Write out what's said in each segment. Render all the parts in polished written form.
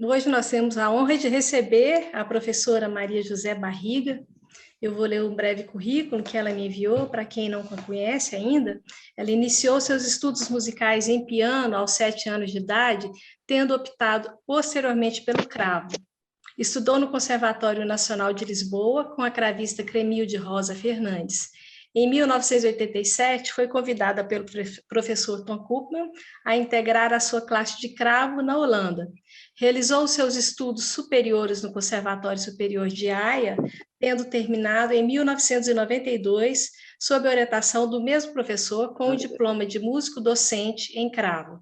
Hoje nós temos a honra de receber a professora Maria José Barriga. Eu vou ler um breve currículo que ela me enviou, para quem não a conhece ainda. Ela iniciou seus estudos musicais em piano aos 7 anos de idade, tendo optado posteriormente pelo cravo. Estudou no Conservatório Nacional de Lisboa com a cravista Cremilde Rosa Fernandes. Em 1987, foi convidada pelo professor Tom Koopman a integrar a sua classe de cravo na Holanda. Realizou seus estudos superiores no Conservatório Superior de Haia, tendo terminado em 1992, sob a orientação do mesmo professor, com o diploma de músico docente em cravo.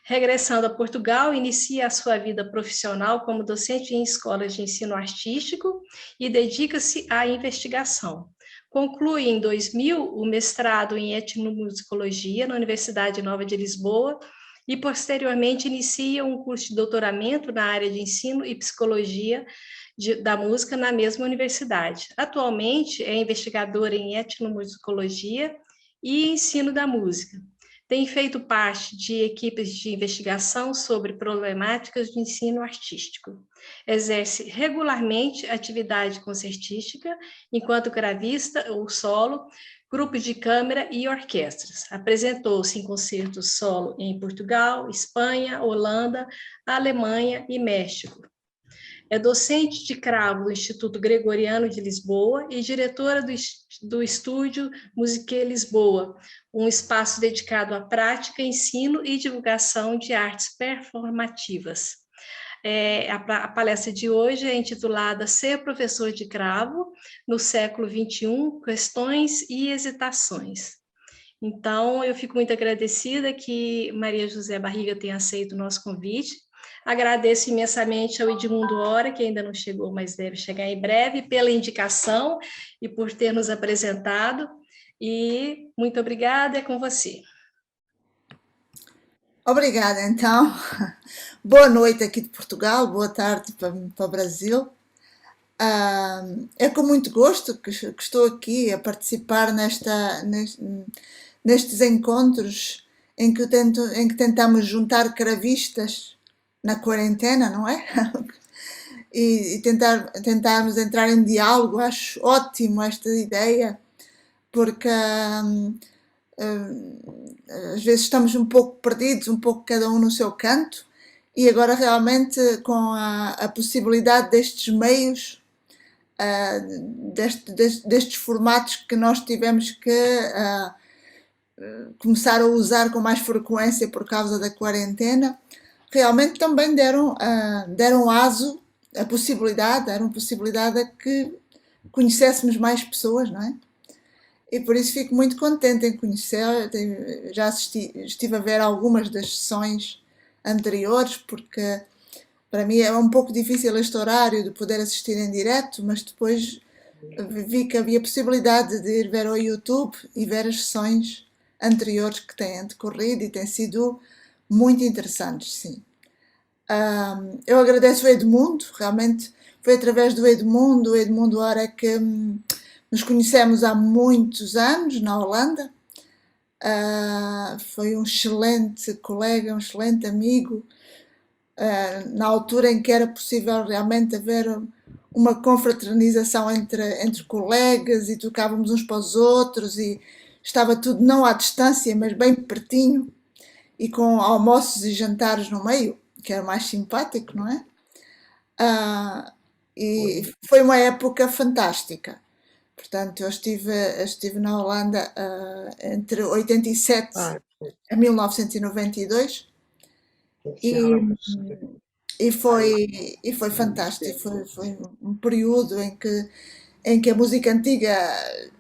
Regressando a Portugal, inicia a sua vida profissional como docente em escolas de ensino artístico e dedica-se à investigação. Conclui em 2000 o mestrado em etnomusicologia na Universidade Nova de Lisboa e, posteriormente, inicia um curso de doutoramento na área de ensino e psicologia da música na mesma universidade. Atualmente, é investigadora em etnomusicologia e ensino da música. Tem feito parte de equipes de investigação sobre problemáticas de ensino artístico. Exerce regularmente atividade concertística, enquanto gravista ou solo, grupos de câmara e orquestras. Apresentou-se em concertos solo em Portugal, Espanha, Holanda, Alemanha e México. É docente de cravo do Instituto Gregoriano de Lisboa e diretora do Estúdio Musique Lisboa, um espaço dedicado à prática, ensino e divulgação de artes performativas. A palestra de hoje é intitulada Ser Professor de Cravo no século XXI, Questões e Hesitações. Então, eu fico muito agradecida que Maria José Barriga tenha aceito o nosso convite. Agradeço imensamente ao Edmundo Hora, que ainda não chegou, mas deve chegar em breve, pela indicação e por ter nos apresentado. E muito obrigada, é com você. Obrigada, então. Boa noite aqui de Portugal, boa tarde para o Brasil. É com muito gosto que estou aqui a participar nestes encontros em que tentamos juntar cravistas na quarentena, não é? E tentarmos entrar em diálogo. Acho ótimo esta ideia, porque às vezes estamos um pouco perdidos, um pouco cada um no seu canto, e agora realmente com a possibilidade destes meios, destes formatos que nós tivemos que começar a usar com mais frequência por causa da quarentena, realmente também deram aso a possibilidade, deram possibilidade a que conhecêssemos mais pessoas, não é? E por isso fico muito contente em conhecer. Já estive a ver algumas das sessões anteriores, porque para mim é um pouco difícil este horário de poder assistir em direto, mas depois vi que havia possibilidade de ir ver ao YouTube e ver as sessões anteriores que têm decorrido e têm sido muito interessantes, sim. Eu agradeço o Edmundo, realmente foi através do Edmundo Hora que nos conhecemos há muitos anos na Holanda. Foi um excelente colega, um excelente amigo, na altura em que era possível realmente haver uma confraternização entre colegas e tocávamos uns para os outros e estava tudo não à distância, mas bem pertinho e com almoços e jantares no meio, que era mais simpático, não é? E foi uma época fantástica. Portanto, eu estive na Holanda entre 87 a 1992 e foi fantástico. Foi um período em que a música antiga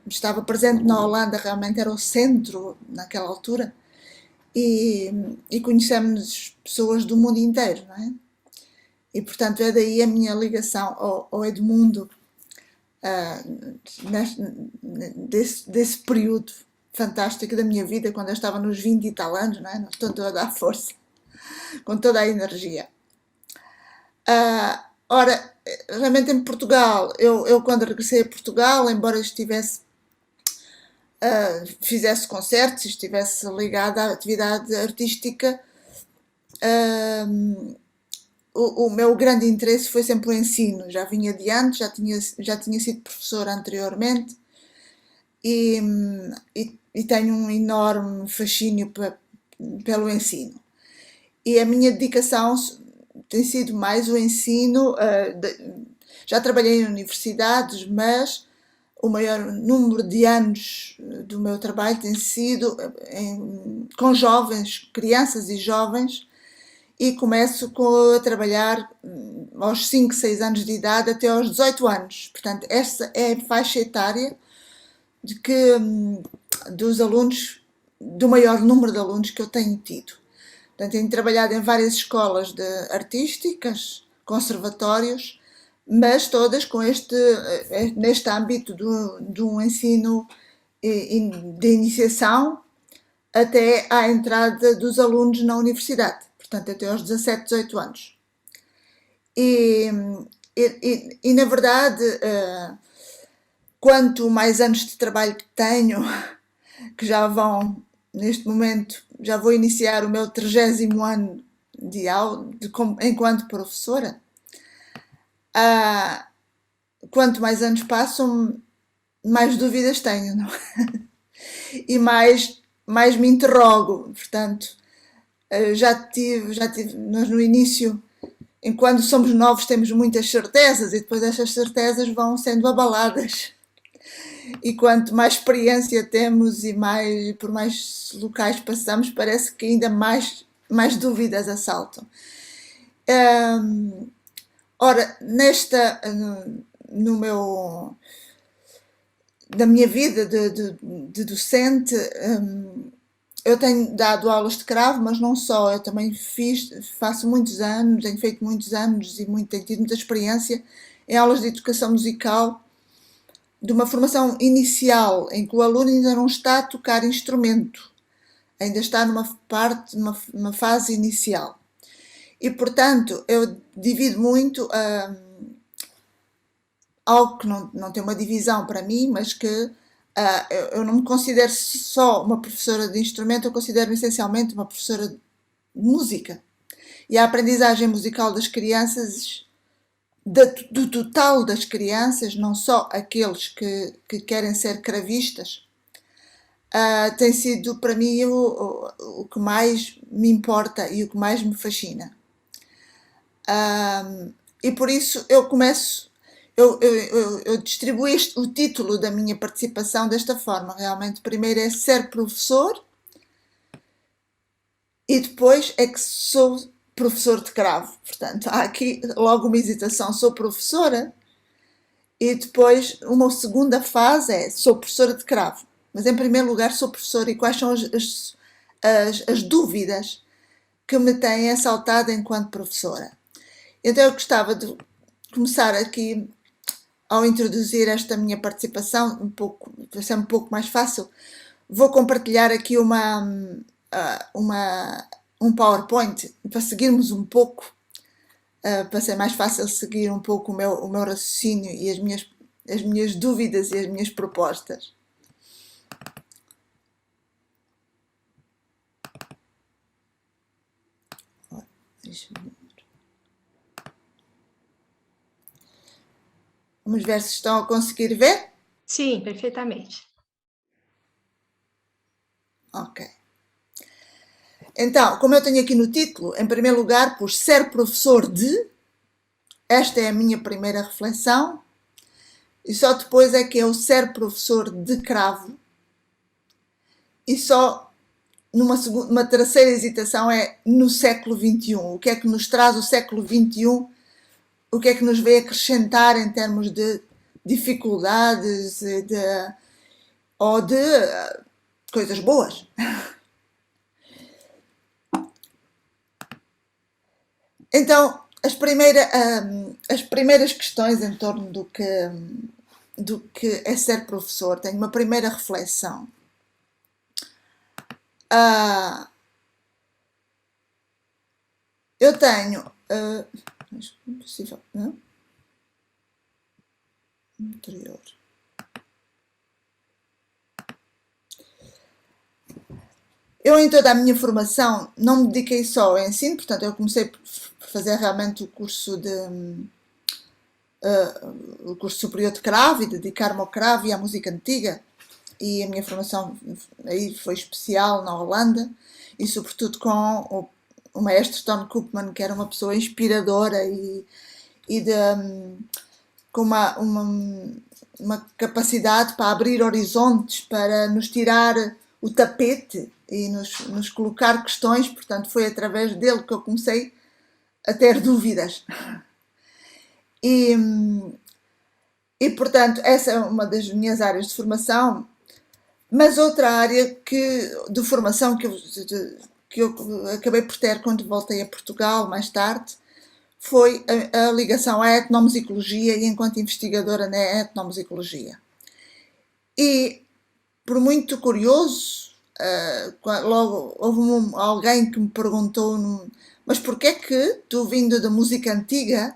estava presente na Holanda, realmente era o centro naquela altura, e conhecemos pessoas do mundo inteiro, não é? E portanto é daí a minha ligação ao Edmundo, desse período fantástico da minha vida, quando eu estava nos 20 e tal anos, não é? Com toda a força, com toda a energia. Ora, realmente em Portugal, eu quando regressei a Portugal, embora fizesse concertos, estivesse ligada à atividade artística, o meu grande interesse foi sempre o ensino. Já vinha de antes, já tinha sido professora anteriormente e, e tenho um enorme fascínio pelo ensino. E a minha dedicação tem sido mais o ensino. Já trabalhei em universidades, mas o maior número de anos do meu trabalho tem sido com jovens, crianças e jovens, e começo a trabalhar aos 5, 6 anos de idade até aos 18 anos. Portanto, esta é a faixa etária dos alunos, do maior número de alunos que eu tenho tido. Portanto, tenho trabalhado em várias escolas artísticas, conservatórios, mas todas com neste âmbito de um ensino de iniciação até à entrada dos alunos na universidade, portanto até aos 17, 18 anos. E na verdade, quanto mais anos de trabalho que tenho, que já vão, neste momento, já vou iniciar o meu 30º ano de aula, enquanto professora, quanto mais anos passam, mais dúvidas tenho, não? E mais me interrogo. Portanto, nós no início, enquanto somos novos, temos muitas certezas e depois essas certezas vão sendo abaladas. E quanto mais experiência temos e por mais locais passamos, parece que ainda mais dúvidas assaltam. Ora, na minha vida de docente, eu tenho dado aulas de cravo, mas não só, eu também faço muitos anos, tenho feito muitos anos e tenho tido muita experiência em aulas de educação musical, de uma formação inicial, em que o aluno ainda não está a tocar instrumento, ainda está numa fase inicial. E, portanto, eu divido muito algo que não tem uma divisão para mim, mas que eu não me considero só uma professora de instrumento, eu considero-me essencialmente uma professora de música. E a aprendizagem musical das crianças, do total das crianças, não só aqueles que querem ser cravistas, tem sido para mim o que mais me importa e o que mais me fascina. E por isso eu distribuo o título da minha participação desta forma. Realmente, primeiro é ser professor e depois é que sou professor de cravo. Portanto, há aqui logo uma hesitação. Sou professora e depois uma segunda fase é sou professora de cravo. Mas em primeiro lugar sou professora. E quais são as dúvidas que me têm assaltado enquanto professora? Então eu gostava de começar aqui, ao introduzir esta minha participação, para ser um pouco mais fácil, vou compartilhar aqui um PowerPoint para seguirmos um pouco, para ser mais fácil seguir um pouco o meu raciocínio e as minhas dúvidas e as minhas propostas. Deixa-me ver. Vamos ver se estão a conseguir ver? Sim, perfeitamente. Ok. Então, como eu tenho aqui no título, em primeiro lugar, por ser professor de, esta é a minha primeira reflexão, e só depois é que é o ser professor de cravo, e só numa terceira hesitação é no século XXI. O que é que nos traz o século XXI? O que é que nos veio acrescentar em termos de dificuldades ou de coisas boas? Então, as primeiras questões em torno do que é ser professor, tenho uma primeira reflexão. Eu tenho... impossível, não? Anterior. Eu, em toda a minha formação, não me dediquei só ao ensino, portanto, eu comecei fazer realmente o curso superior de cravo e dedicar-me ao cravo e à música antiga. E a minha formação aí foi especial na Holanda e sobretudo com o maestro Ton Koopman, que era uma pessoa inspiradora com uma capacidade para abrir horizontes, para nos tirar o tapete e nos colocar questões. Portanto, foi através dele que eu comecei a ter dúvidas. E portanto, essa é uma das minhas áreas de formação. Mas outra área de formação que eu acabei por ter quando voltei a Portugal mais tarde foi a ligação à etnomusicologia e enquanto investigadora na etnomusicologia. E, por muito curioso, logo houve alguém que me perguntou: mas porquê que tu, vindo da música antiga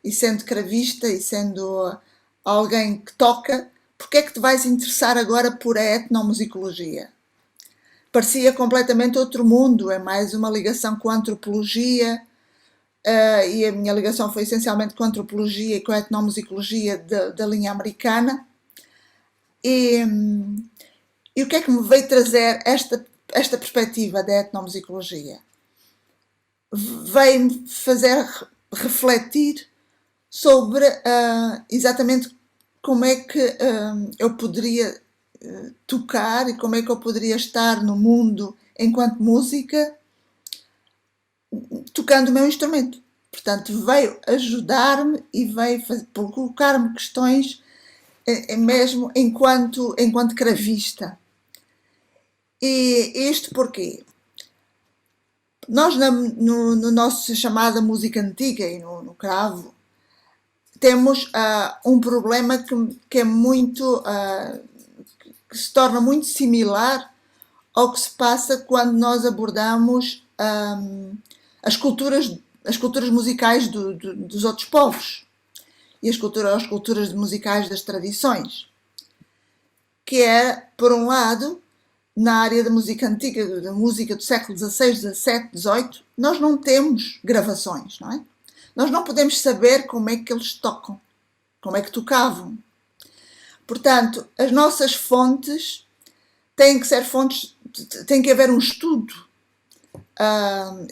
e sendo cravista e sendo alguém que toca, porquê é que te vais interessar agora por a etnomusicologia? Parecia completamente outro mundo, é mais uma ligação com a antropologia, e a minha ligação foi essencialmente com a antropologia e com a etnomusicologia da linha americana. E o que é que me veio trazer esta perspectiva da etnomusicologia? Veio-me fazer refletir sobre exatamente como é que eu poderia tocar e como é que eu poderia estar no mundo enquanto música tocando o meu instrumento. Portanto, veio ajudar-me e veio colocar-me questões mesmo enquanto cravista. E isto porquê? Nós, no nosso chamada música antiga e no cravo, temos um problema que é muito, que se torna muito similar ao que se passa quando nós abordamos as culturas musicais dos outros povos e as culturas musicais das tradições, que é, por um lado, na área da música antiga, da música do século XVI, XVII, XVIII, nós não temos gravações, não é? Nós não podemos saber como é que eles tocam, como é que tocavam. Portanto, as nossas fontes têm que ser fontes, tem que haver um estudo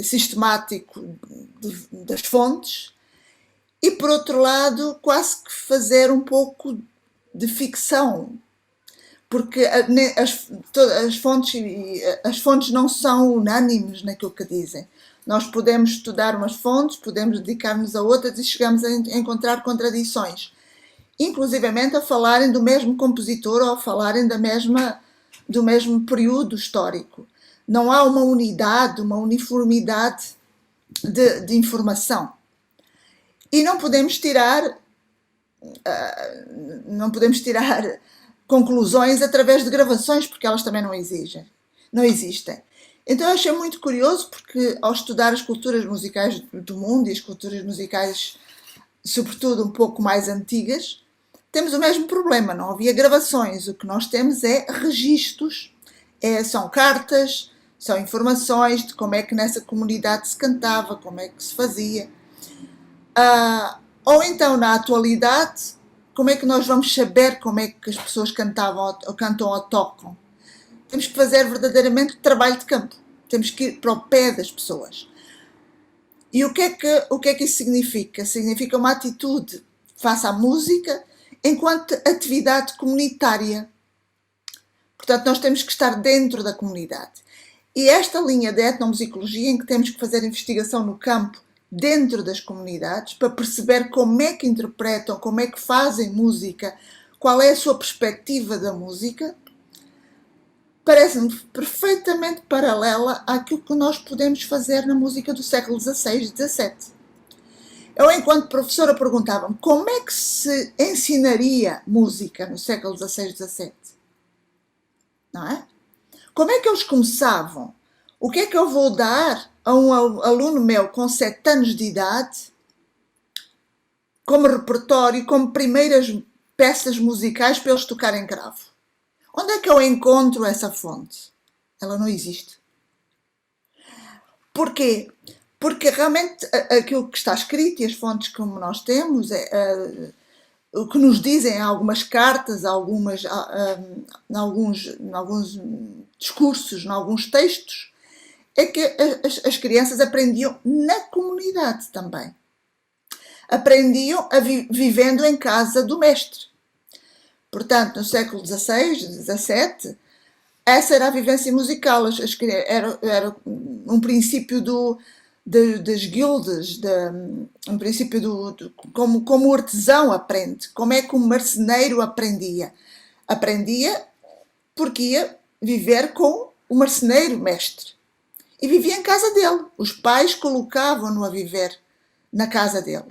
sistemático das fontes e, por outro lado, quase que fazer um pouco de ficção, porque as fontes não são unânimes naquilo que dizem. Nós podemos estudar umas fontes, podemos dedicar-nos a outras e chegamos a encontrar contradições, inclusivamente a falarem do mesmo compositor ou a falarem do mesmo período histórico. Não há uma unidade, uma uniformidade de informação. E não podemos tirar conclusões através de gravações, porque elas também não existem. Então eu achei muito curioso, porque ao estudar as culturas musicais do mundo e as culturas musicais, sobretudo um pouco mais antigas, temos o mesmo problema, não havia gravações. O que nós temos é registros, são cartas, são informações de como é que nessa comunidade se cantava, como é que se fazia. Ou então, na atualidade, como é que nós vamos saber como é que as pessoas cantavam, ou cantam ou tocam? Temos que fazer verdadeiramente trabalho de campo. Temos que ir para o pé das pessoas. E o que é que isso significa? Significa uma atitude face à música enquanto atividade comunitária. Portanto, nós temos que estar dentro da comunidade. E esta linha de etnomusicologia, em que temos que fazer investigação no campo, dentro das comunidades, para perceber como é que interpretam, como é que fazem música, qual é a sua perspectiva da música, parece-me perfeitamente paralela àquilo que nós podemos fazer na música do século XVI e XVII. Eu, enquanto professora, perguntava-me como é que se ensinaria música no século XVI e XVII? Não é? Como é que eles começavam? O que é que eu vou dar a um aluno meu com 7 anos de idade como repertório, como primeiras peças musicais para eles tocarem cravo? Onde é que eu encontro essa fonte? Ela não existe. Porquê? porque realmente aquilo que está escrito e as fontes como nós temos, o que nos dizem algumas cartas, em alguns discursos, em alguns textos, é que as crianças aprendiam na comunidade também. Aprendiam vivendo em casa do mestre. Portanto, no século XVI, XVII, essa era a vivência musical. Era um princípio das guildas, um princípio como o artesão aprende, como é que o marceneiro aprendia. Aprendia porque ia viver com o marceneiro mestre. E vivia em casa dele. Os pais colocavam-no a viver na casa dele.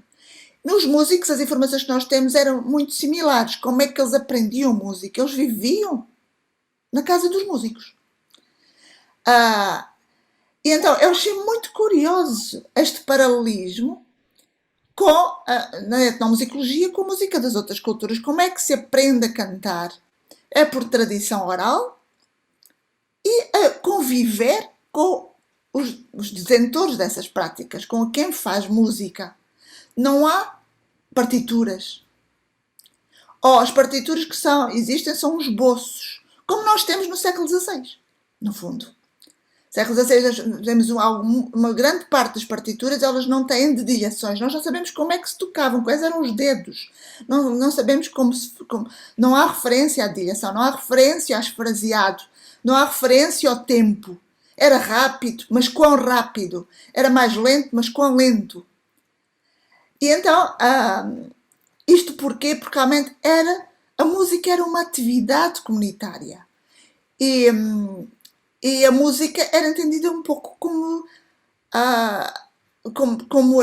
Nos músicos, as informações que nós temos eram muito similares. Como é que eles aprendiam música? Eles viviam na casa dos músicos. E então, eu achei muito curioso este paralelismo na etnomusicologia com a música das outras culturas. Como é que se aprende a cantar? É por tradição oral e a conviver com os detentores dessas práticas, com quem faz música. Não há partituras. As partituras que existem são os esboços, como nós temos no século XVI, no fundo. No século XVI temos uma grande parte das partituras, elas não têm dedilhações. Nós não sabemos como é que se tocavam, quais eram os dedos. Não sabemos não há referência à dedilhação, não há referência ao esfraseado, não há referência ao tempo. Era rápido, mas quão rápido? Era mais lento, mas quão lento? E então, isto porquê? Porque realmente a música era uma atividade comunitária. E a música era entendida um pouco como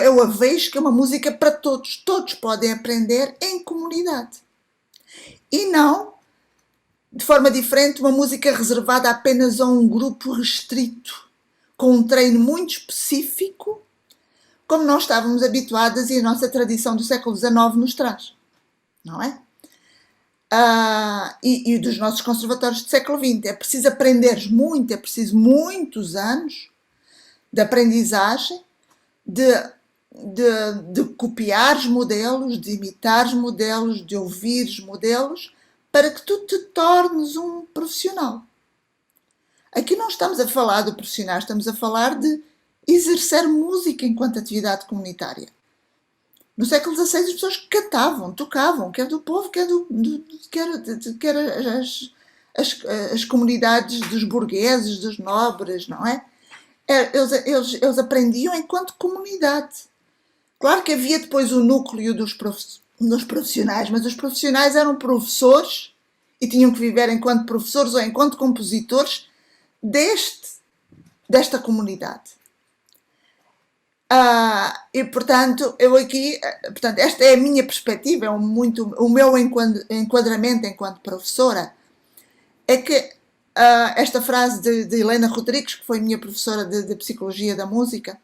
eu a vejo, que é uma música para todos. Todos podem aprender em comunidade. E não, de forma diferente, uma música reservada apenas a um grupo restrito, com um treino muito específico, como nós estávamos habituadas e a nossa tradição do século XIX nos traz. Não é? E dos nossos conservatórios do século XX. É preciso aprenderes muito, é preciso muitos anos de aprendizagem, de copiares modelos, de imitares modelos, de ouvires modelos, para que tu te tornes um profissional. Aqui não estamos a falar de profissionais, estamos a falar de exercer música enquanto atividade comunitária. No século XVI as pessoas cantavam, tocavam, quer do povo, quer as comunidades dos burgueses, dos nobres, não é? Eles aprendiam enquanto comunidade. Claro que havia depois o núcleo dos profissionais, mas os profissionais eram professores e tinham que viver enquanto professores ou enquanto compositores desta comunidade. E portanto, esta é a minha perspectiva, o meu enquadramento enquanto professora, é que esta frase de Helena Rodrigues, que foi minha professora de Psicologia da Música,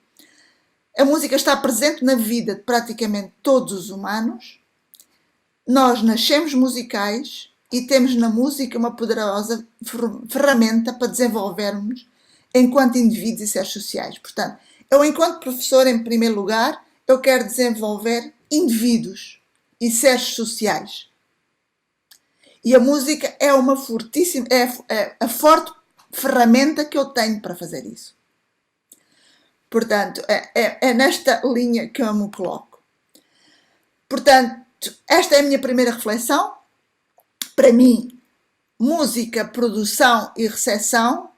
a música está presente na vida de praticamente todos os humanos. Nós nascemos musicais e temos na música uma poderosa ferramenta para desenvolvermos enquanto indivíduos e seres sociais. Portanto, eu, enquanto professor, em primeiro lugar, eu quero desenvolver indivíduos e seres sociais. E a música é uma fortíssima, é a forte ferramenta que eu tenho para fazer isso. Portanto, é nesta linha que eu me coloco. Portanto, esta é a minha primeira reflexão. Para mim, música, produção e recepção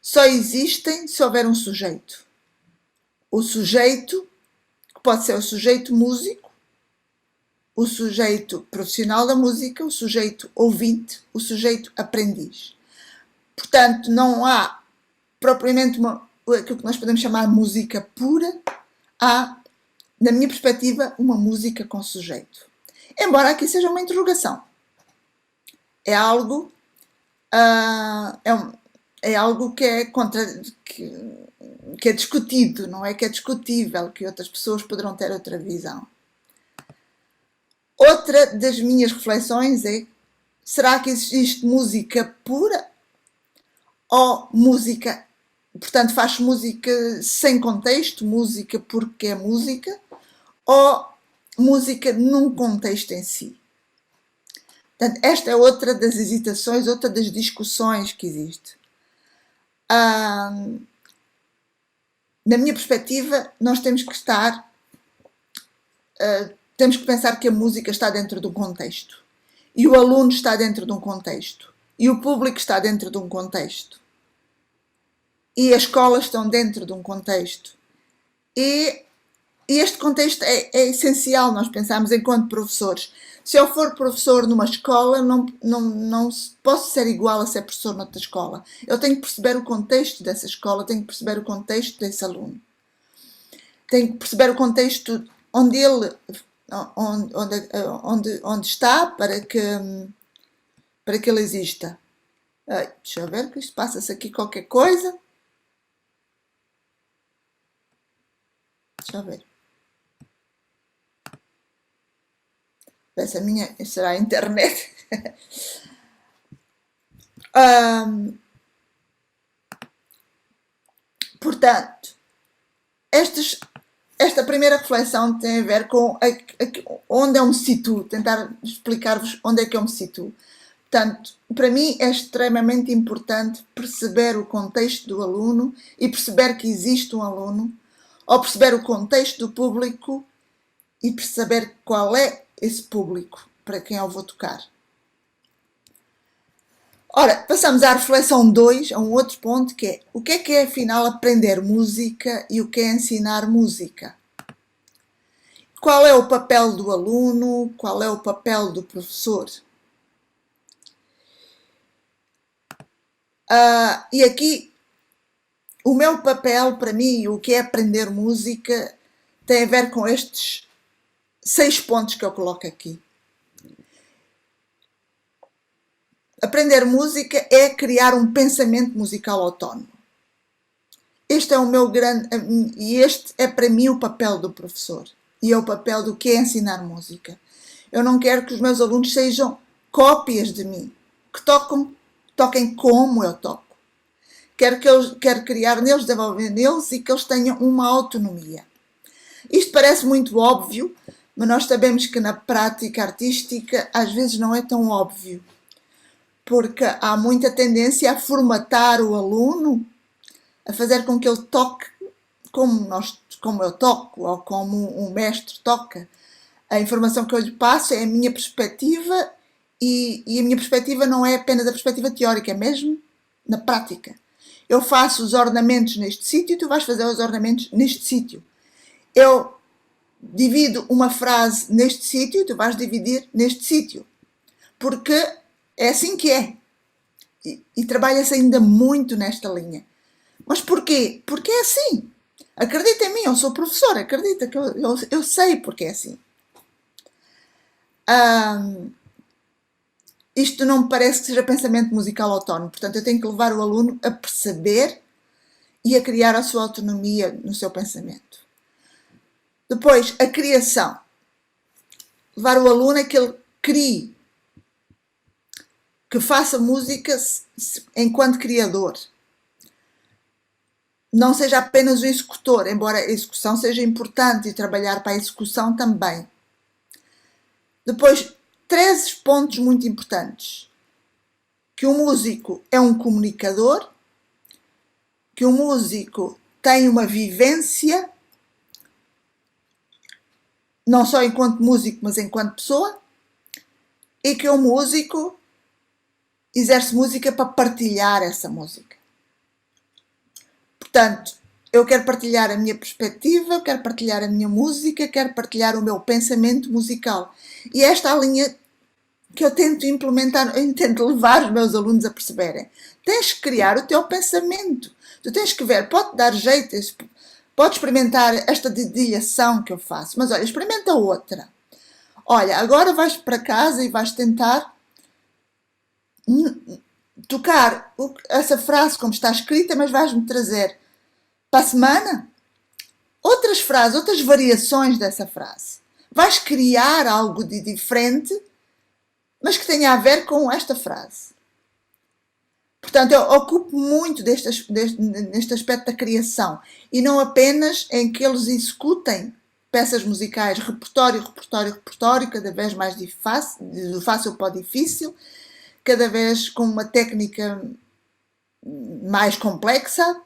só existem se houver um sujeito. O sujeito, que pode ser o sujeito músico, o sujeito profissional da música, o sujeito ouvinte, o sujeito aprendiz. Portanto, não há propriamente aquilo que nós podemos chamar de música pura. Há, na minha perspectiva, uma música com sujeito. Embora aqui seja uma interrogação. É algo que é discutido, não é que é discutível, que outras pessoas poderão ter outra visão. Outra das minhas reflexões é: será que existe música pura ou música portanto faz música sem contexto, música porque é música, ou música num contexto em si. Portanto, esta é outra das hesitações, outra das discussões que existe. Na minha perspectiva, nós temos que temos que pensar que a música está dentro de um contexto, e o aluno está dentro de um contexto, e o público está dentro de um contexto, e as escolas estão dentro de um contexto, e este contexto é essencial nós pensarmos enquanto professores. Se eu for professor numa escola, não posso ser igual a ser professor noutra escola. Eu tenho que perceber o contexto dessa escola, tenho que perceber o contexto desse aluno. Tenho que perceber o contexto onde ele está para que ele exista. Deixa eu ver que isto passa-se aqui qualquer coisa. Deixa eu ver. Essa minha será a internet. Portanto, esta primeira reflexão tem a ver com onde eu me situo, tentar explicar-vos onde é que eu me situo. Portanto, para mim é extremamente importante perceber o contexto do aluno e perceber que existe um aluno, ou perceber o contexto do público e perceber qual é esse público para quem eu vou tocar. Ora, passamos à reflexão 2, a um outro ponto, que é o que é afinal aprender música e o que é ensinar música? Qual é o papel do aluno? Qual é o papel do professor? E aqui, o meu papel, para mim, o que é aprender música, tem a ver com estes 6 pontos que eu coloco aqui. Aprender música é criar um pensamento musical autónomo. Este é o meu grande... E este é para mim o papel do professor. E é o papel do que é ensinar música. Eu não quero que os meus alunos sejam cópias de mim. Que toquem como eu toco. Quero criar neles, desenvolver neles e que eles tenham uma autonomia. Isto parece muito óbvio, mas nós sabemos que na prática artística às vezes não é tão óbvio. Porque há muita tendência a formatar o aluno, a fazer com que ele toque como eu toco, ou como um mestre toca. A informação que eu lhe passo é a minha perspectiva, e a minha perspectiva não é apenas a perspectiva teórica, é mesmo na prática. Eu faço os ornamentos neste sítio, tu vais fazer os ornamentos neste sítio. Eu divido uma frase neste sítio, tu vais dividir neste sítio. Porque é assim que é. E trabalha-se ainda muito nesta linha. Mas porquê? Porque é assim. Acredita em mim, eu sou professora, acredita que eu sei porque é assim. Isto não me parece que seja pensamento musical autónomo. Portanto, eu tenho que levar o aluno a perceber e a criar a sua autonomia no seu pensamento. Depois, a criação. Levar o aluno a que ele crie, que faça música enquanto criador. Não seja apenas o executor, embora a execução seja importante e trabalhar para a execução também. Depois, 3 pontos muito importantes. Que o músico é um comunicador, que o músico tem uma vivência, não só enquanto músico, mas enquanto pessoa, e que o músico exerce música para partilhar essa música. Portanto, eu quero partilhar a minha perspectiva, eu quero partilhar a minha música, quero partilhar o meu pensamento musical. E esta é a linha que eu tento implementar, eu tento levar os meus alunos a perceberem. Tens que criar o teu pensamento. Tu tens que ver, pode dar jeito, pode experimentar esta dedilhação que eu faço, mas olha, experimenta outra. Olha, agora vais para casa e vais tentar tocar essa frase como está escrita, mas vais-me trazer para a semana outras frases, outras variações dessa frase. Vais criar algo de diferente, mas que tenha a ver com esta frase. Portanto, eu ocupo muito neste aspecto da criação, e não apenas em que eles executem peças musicais, repertório, repertório, repertório, cada vez mais do fácil para o difícil, cada vez com uma técnica mais complexa,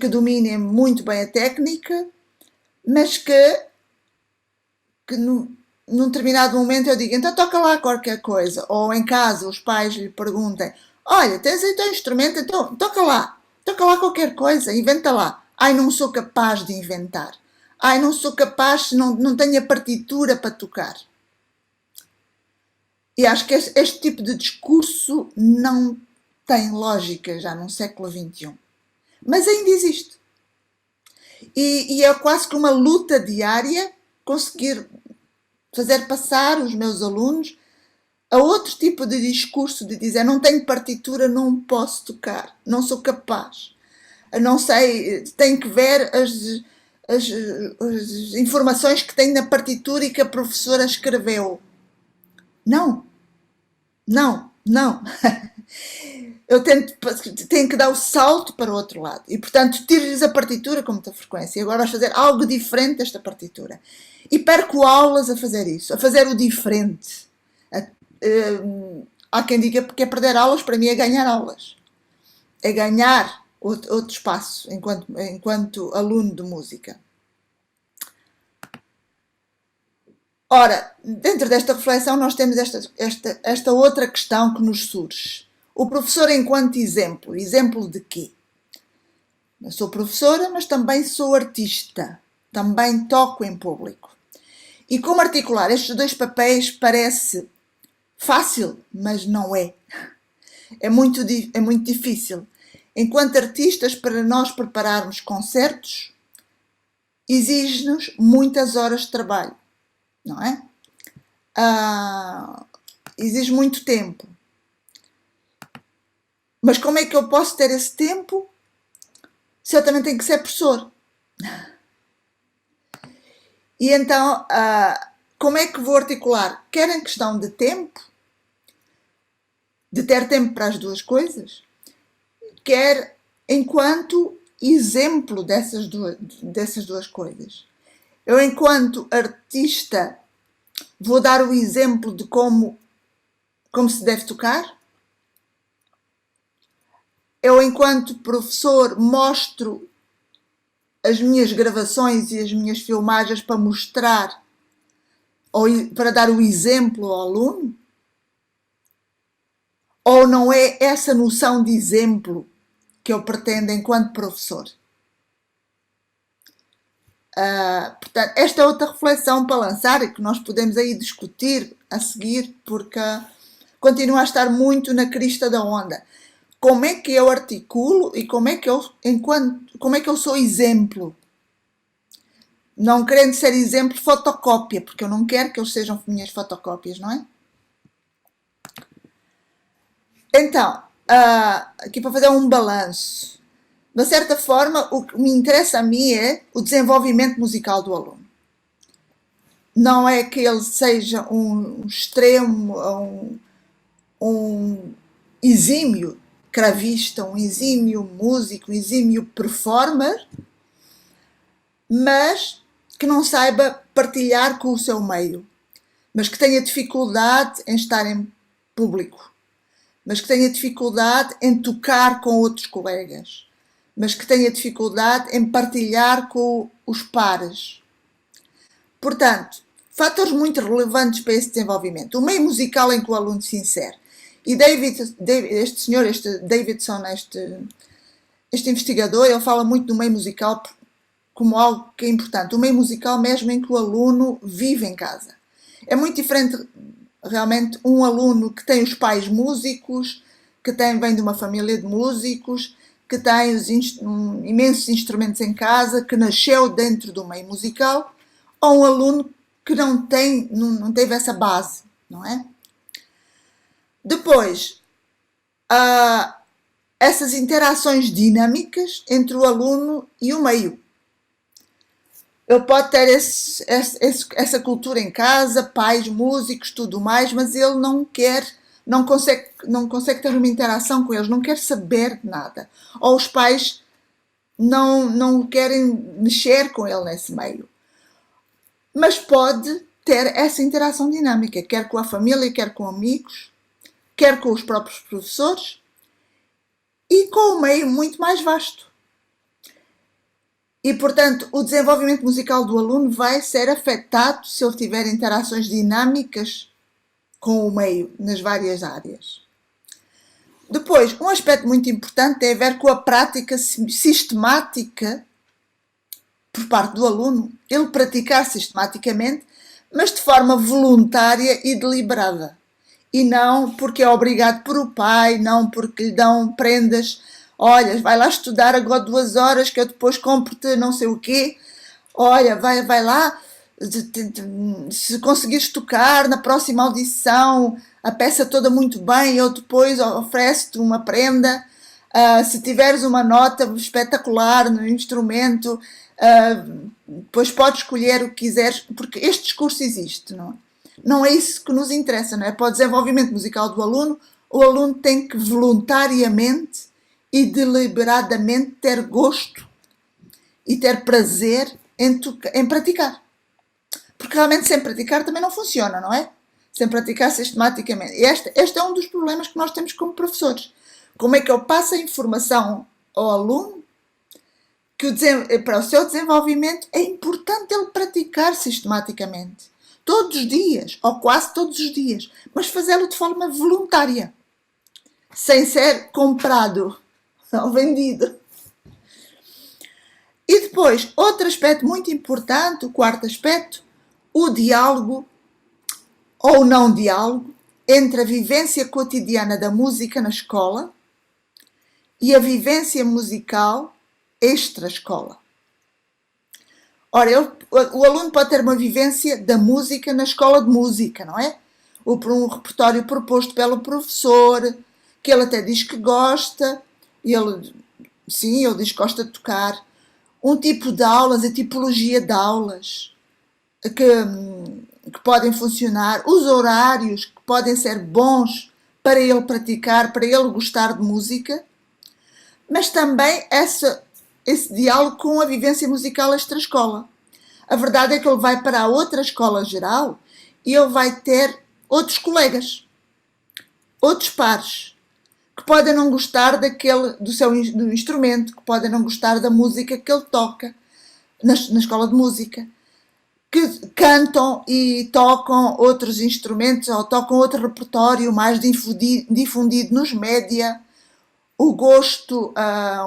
que dominem muito bem a técnica, mas que num determinado momento eu digo, então toca lá qualquer coisa. Ou em casa os pais lhe perguntem, olha, tens aí o teu instrumento, então toca lá qualquer coisa, inventa lá. Ai, não sou capaz de inventar. Ai, não sou capaz, não tenho a partitura para tocar. E acho que este tipo de discurso não tem lógica já no século XXI. Mas ainda existe. E é quase que uma luta diária conseguir fazer passar os meus alunos a outro tipo de discurso de dizer não tenho partitura, não posso tocar, não sou capaz, não sei, tenho que ver as informações que tem na partitura e que a professora escreveu. Não. Eu tenho que dar o salto para o outro lado. E, portanto, tiro-lhes a partitura com muita frequência. E agora vais fazer algo diferente desta partitura. E perco aulas a fazer isso, a fazer o diferente. Há quem diga que é perder aulas, para mim é ganhar aulas. É ganhar outro espaço enquanto aluno de música. Ora, dentro desta reflexão nós temos esta outra questão que nos surge. O professor enquanto exemplo. Exemplo de quê? Eu sou professora, mas também sou artista. Também toco em público. E como articular estes dois papéis parece fácil, mas não é. É muito difícil. Enquanto artistas, para nós prepararmos concertos, exige-nos muitas horas de trabalho. Não é? Exige muito tempo. Mas como é que eu posso ter esse tempo se eu também tenho que ser professor? E então, como é que vou articular? Quer em questão de tempo, de ter tempo para as duas coisas, quer enquanto exemplo dessas duas coisas. Eu, enquanto artista, vou dar o exemplo de como se deve tocar. Eu, enquanto professor, mostro as minhas gravações e as minhas filmagens para mostrar, ou para dar o exemplo ao aluno. Ou não é essa noção de exemplo que eu pretendo enquanto professor? Portanto, esta é outra reflexão para lançar e que nós podemos aí discutir a seguir, porque continua a estar muito na crista da onda. Como é que eu articulo e como é que eu sou exemplo? Não querendo ser exemplo fotocópia, porque eu não quero que eles sejam minhas fotocópias, não é? Então, aqui para fazer um balanço. De certa forma, o que me interessa a mim é o desenvolvimento musical do aluno. Não é que ele seja um extremo, um exímio cravista, um exímio músico, um exímio performer, mas que não saiba partilhar com o seu meio, mas que tenha dificuldade em estar em público, mas que tenha dificuldade em tocar com outros colegas, mas que tenha dificuldade em partilhar com os pares. Portanto, fatores muito relevantes para esse desenvolvimento. O meio musical em que o aluno se insere. E este Davidson, este investigador, ele fala muito do meio musical como algo que é importante. O meio musical mesmo em que o aluno vive em casa. É muito diferente, realmente, um aluno que tem os pais músicos, que vem de uma família de músicos, que tem imensos instrumentos em casa, que nasceu dentro do meio musical, ou um aluno que não teve essa base, não é? Depois, essas interações dinâmicas entre o aluno e o meio. Ele pode ter essa cultura em casa, pais, músicos, tudo mais, mas ele não quer não consegue ter uma interação com eles, não quer saber de nada. Ou os pais não querem mexer com ele nesse meio. Mas pode ter essa interação dinâmica, quer com a família, quer com amigos, quer com os próprios professores e com o meio muito mais vasto. E, portanto, o desenvolvimento musical do aluno vai ser afetado se ele tiver interações dinâmicas com o meio nas várias áreas. Depois, um aspecto muito importante tem a ver com a prática sistemática por parte do aluno, ele praticar sistematicamente, mas de forma voluntária e deliberada. E não porque é obrigado por o pai, não porque lhe dão prendas. Olha, vai lá estudar agora 2 horas que eu depois compro-te não sei o quê. Olha, vai lá, se conseguires tocar na próxima audição a peça toda muito bem, eu depois ofereço-te uma prenda. Se tiveres uma nota espetacular no instrumento, depois podes escolher o que quiseres, porque este discurso existe, não é? Não é isso que nos interessa, não é? Para o desenvolvimento musical do aluno, o aluno tem que voluntariamente e deliberadamente ter gosto e ter prazer em praticar. Porque realmente sem praticar também não funciona, não é? Sem praticar sistematicamente. E este é um dos problemas que nós temos como professores. Como é que eu passo a informação ao aluno que para o seu desenvolvimento é importante ele praticar sistematicamente. Todos os dias, ou quase todos os dias. Mas fazê-lo de forma voluntária. Sem ser comprado ou vendido. E depois, outro aspecto muito importante, o quarto aspecto, o diálogo ou não diálogo entre a vivência cotidiana da música na escola e a vivência musical extra-escola. Ora, o aluno pode ter uma vivência da música na escola de música, não é? Ou por um repertório proposto pelo professor, que ele até diz que gosta, ele diz que gosta de tocar. Um tipo de aulas, a tipologia de aulas que podem funcionar, os horários que podem ser bons para ele praticar, para ele gostar de música, mas também esse diálogo com a vivência musical extra-escola. A verdade é que ele vai para a outra escola geral e ele vai ter outros colegas, outros pares, que podem não gostar do instrumento, que podem não gostar da música que ele toca na escola de música, que cantam e tocam outros instrumentos ou tocam outro repertório mais difundido nos média, o gosto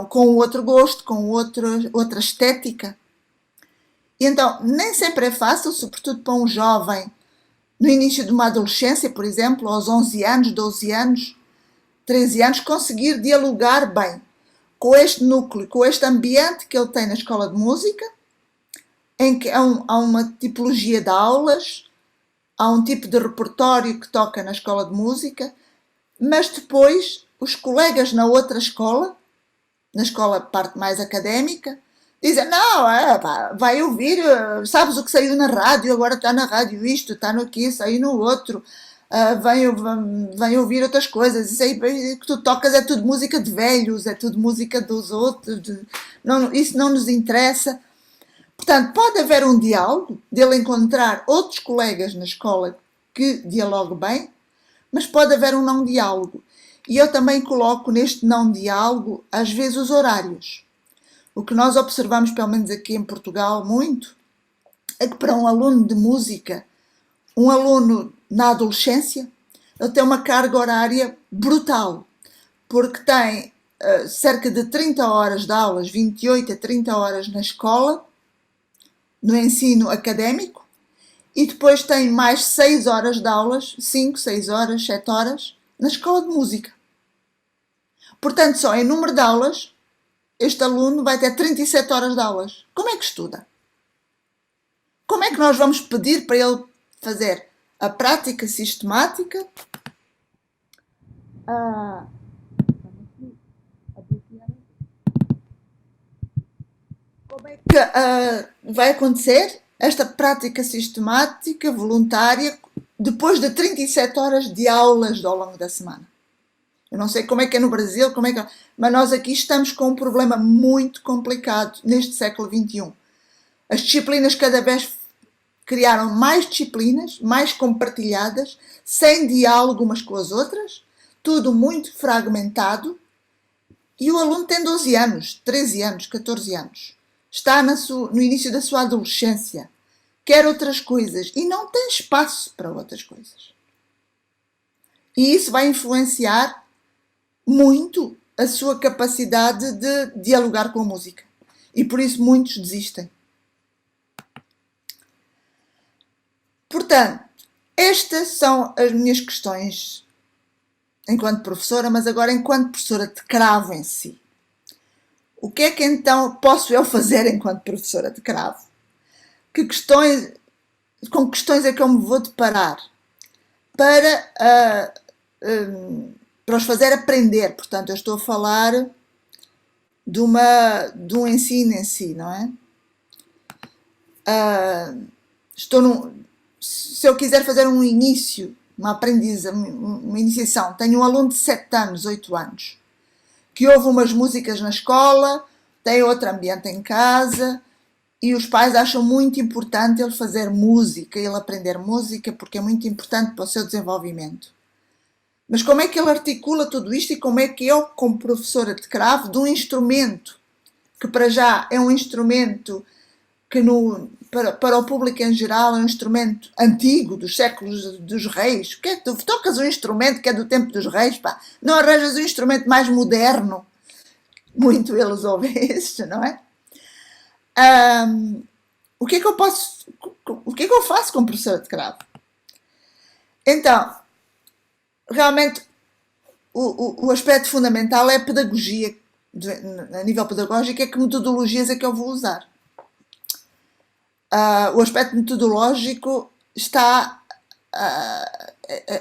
com outro gosto, com outra estética. E então, nem sempre é fácil, sobretudo para um jovem, no início de uma adolescência, por exemplo, aos 11 anos, 12 anos, 13 anos, conseguir dialogar bem com este núcleo, com este ambiente que ele tem na escola de música, em que há uma tipologia de aulas, há um tipo de repertório que toca na escola de música, mas depois os colegas na outra escola, na escola parte mais académica, dizem, não, vai ouvir, sabes o que saiu na rádio, agora está na rádio isto, está no aqui, saiu no outro, vem ouvir outras coisas, isso aí que tu tocas é tudo música de velhos, é tudo música dos outros, isso não nos interessa. Portanto, pode haver um diálogo, dele encontrar outros colegas na escola que dialoguem bem, mas pode haver um não diálogo. E eu também coloco neste não diálogo, às vezes, os horários. O que nós observamos, pelo menos aqui em Portugal, muito, é que para um aluno de música, um aluno na adolescência, ele tem uma carga horária brutal, porque tem cerca de 30 horas de aulas, 28 a 30 horas na escola, no ensino académico, e depois tem mais 6 horas de aulas, 5, 6 horas, 7 horas, na escola de música. Portanto, só em número de aulas, este aluno vai ter 37 horas de aulas. Como é que estuda? Como é que nós vamos pedir para ele fazer a prática sistemática? Como é que vai acontecer esta prática sistemática, voluntária, depois de 37 horas de aulas ao longo da semana. Eu não sei como é que é no Brasil, mas nós aqui estamos com um problema muito complicado neste século XXI. As disciplinas cada vez criaram mais disciplinas, mais compartilhadas, sem diálogo umas com as outras, tudo muito fragmentado, e o aluno tem 12 anos, 13 anos, 14 anos. Está no início da sua adolescência, quer outras coisas e não tem espaço para outras coisas. E isso vai influenciar muito a sua capacidade de dialogar com a música. E por isso muitos desistem. Portanto, estas são as minhas questões enquanto professora, mas agora enquanto professora de cravo em si. O que é que então posso eu fazer enquanto professora de cravo? Com questões é que eu me vou deparar para os fazer aprender? Portanto, eu estou a falar de um ensino em si, não é? Se eu quiser fazer um início, uma iniciação, tenho um aluno de 7 anos, 8 anos, que ouve umas músicas na escola, tem outro ambiente em casa, e os pais acham muito importante ele fazer música, ele aprender música, porque é muito importante para o seu desenvolvimento. Mas como é que ele articula tudo isto e como é que eu, como professora de cravo, de um instrumento, que para já é um instrumento que para o público em geral é um instrumento antigo, dos séculos dos reis. O que é que tu tocas um instrumento que é do tempo dos reis? Pá? Não arranjas um instrumento mais moderno? Muito eles ouvem isso, não é? O que é que eu faço como professora de cravo? Então, realmente o aspecto fundamental é a pedagogia, a nível pedagógico, é que metodologias é que eu vou usar. O aspecto metodológico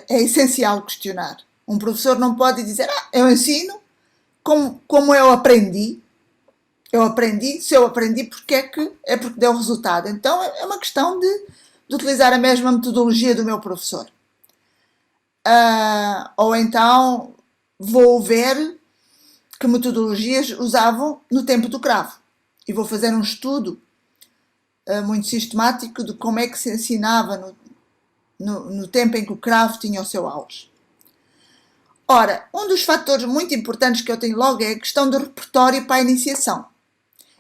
é essencial questionar. Um professor não pode dizer, eu ensino como eu aprendi. Se eu aprendi, porque deu resultado. Então é uma questão de utilizar a mesma metodologia do meu professor. Ou então vou ver que metodologias usavam no tempo do cravo e vou fazer um estudo muito sistemático de como é que se ensinava no tempo em que o cravo tinha o seu auge. Ora, um dos fatores muito importantes que eu tenho logo é a questão do repertório para a iniciação.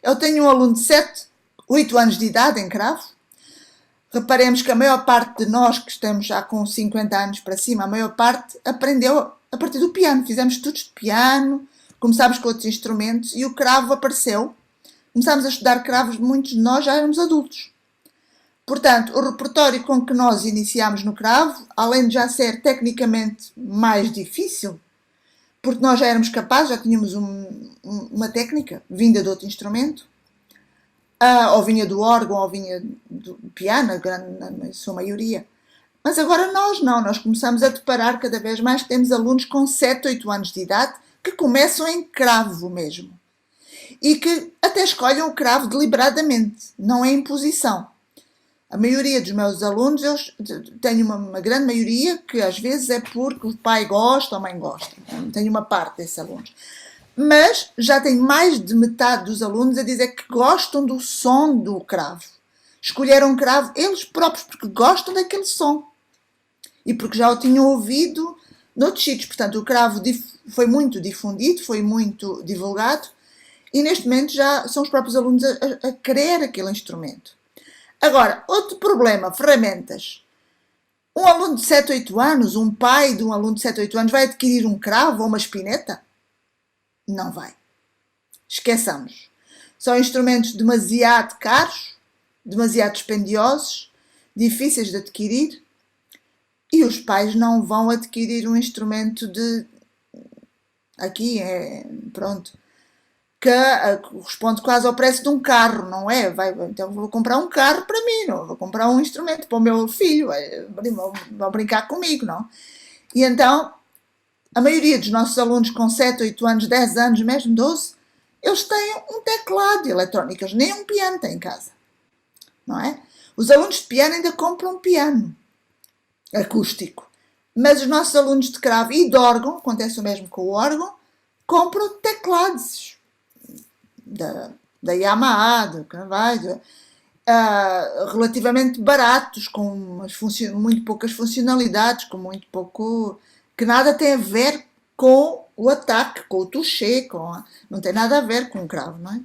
Eu tenho um aluno de 7, 8 anos de idade em cravo. Reparemos que a maior parte de nós que estamos já com 50 anos para cima, a maior parte aprendeu a partir do piano. Fizemos estudos de piano, começámos com outros instrumentos e o cravo apareceu. Começámos a estudar cravos, muitos de nós já éramos adultos. Portanto, o repertório com que nós iniciámos no cravo, além de já ser tecnicamente mais difícil, porque nós já éramos capazes, já tínhamos uma técnica vinda de outro instrumento, ou vinha do órgão, ou vinha do piano, na sua maioria. Mas agora nós começamos a deparar cada vez mais que temos alunos com 7, 8 anos de idade que começam em cravo mesmo. E que até escolhem o cravo deliberadamente, não é imposição. A maioria dos meus alunos, eu tenho uma grande maioria que às vezes é porque o pai gosta ou a mãe gosta. Tenho uma parte desses alunos. Mas já tenho mais de metade dos alunos a dizer que gostam do som do cravo. Escolheram cravo eles próprios porque gostam daquele som. E porque já o tinham ouvido noutros sítios. Portanto, o cravo foi muito difundido, foi muito divulgado. E neste momento já são os próprios alunos a querer aquele instrumento. Agora, outro problema, ferramentas. Um aluno de 7, 8 anos, um pai de um aluno de 7, 8 anos vai adquirir um cravo ou uma espineta? Não vai. Esqueçamos. São instrumentos demasiado caros, demasiado dispendiosos, difíceis de adquirir e os pais não vão adquirir um instrumento que corresponde quase ao preço de um carro, não é? Então vou comprar um carro para mim, não vou comprar um instrumento para o meu filho, vão brincar comigo, não? E então, a maioria dos nossos alunos com 7, 8 anos, 10 anos, mesmo 12, eles têm um teclado eletrónico, eles nem um piano têm em casa, não é? Os alunos de piano ainda compram um piano. acústico. Mas os nossos alunos de cravo e de órgão, acontece o mesmo com o órgão, compram teclados da Yamaha, do Carvalho, relativamente baratos, com muito poucas funcionalidades, com muito pouco, que nada tem a ver com o ataque, com o touché, não tem nada a ver com o cravo, não é?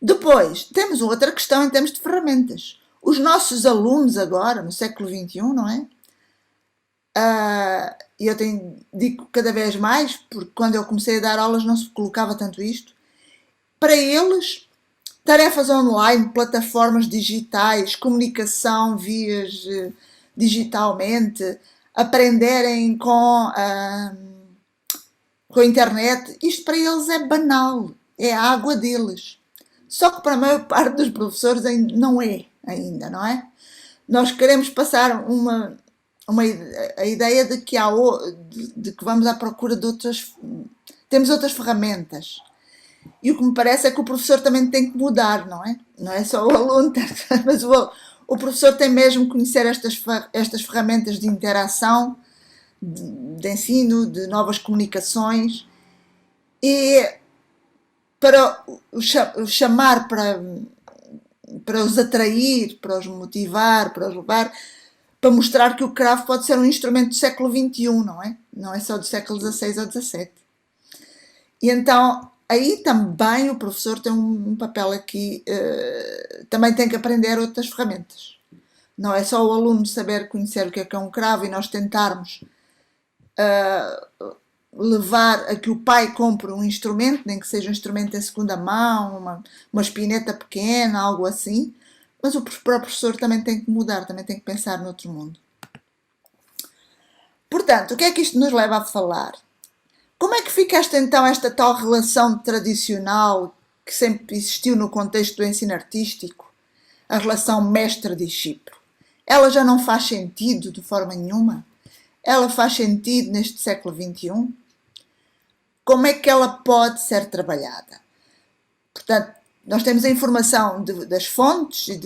Depois, temos outra questão em termos de ferramentas. Os nossos alunos agora, no século XXI, não é? E eu digo cada vez mais, porque quando eu comecei a dar aulas não se colocava tanto isto. Para eles, tarefas online, plataformas digitais, comunicação vias digitalmente, aprenderem com a internet, isto para eles é banal, é a água deles. Só que para a maior parte dos professores não é ainda, não é? Nós queremos passar a ideia de que de que vamos à procura de temos outras ferramentas. E o que me parece é que o professor também tem que mudar, não é? Não é só o aluno, mas o professor tem mesmo que conhecer estas ferramentas de interação, de ensino, de novas comunicações, e para os chamar, para os atrair, para os motivar, para os levar, para mostrar que o cravo pode ser um instrumento do século XXI, não é? Não é só do século XVI ou XVII. E então, aí também o professor tem um papel aqui, também tem que aprender outras ferramentas. Não é só o aluno saber conhecer o que é um cravo e nós tentarmos levar a que o pai compre um instrumento, nem que seja um instrumento em segunda mão, uma espineta pequena, algo assim, mas o próprio professor também tem que mudar, também tem que pensar noutro mundo. Portanto, o que é que isto nos leva a falar? Como é que fica esta tal relação tradicional que sempre existiu no contexto do ensino artístico, a relação mestre-discípulo? Ela já não faz sentido de forma nenhuma? Ela faz sentido neste século XXI? Como é que ela pode ser trabalhada? Portanto, nós temos a informação das fontes e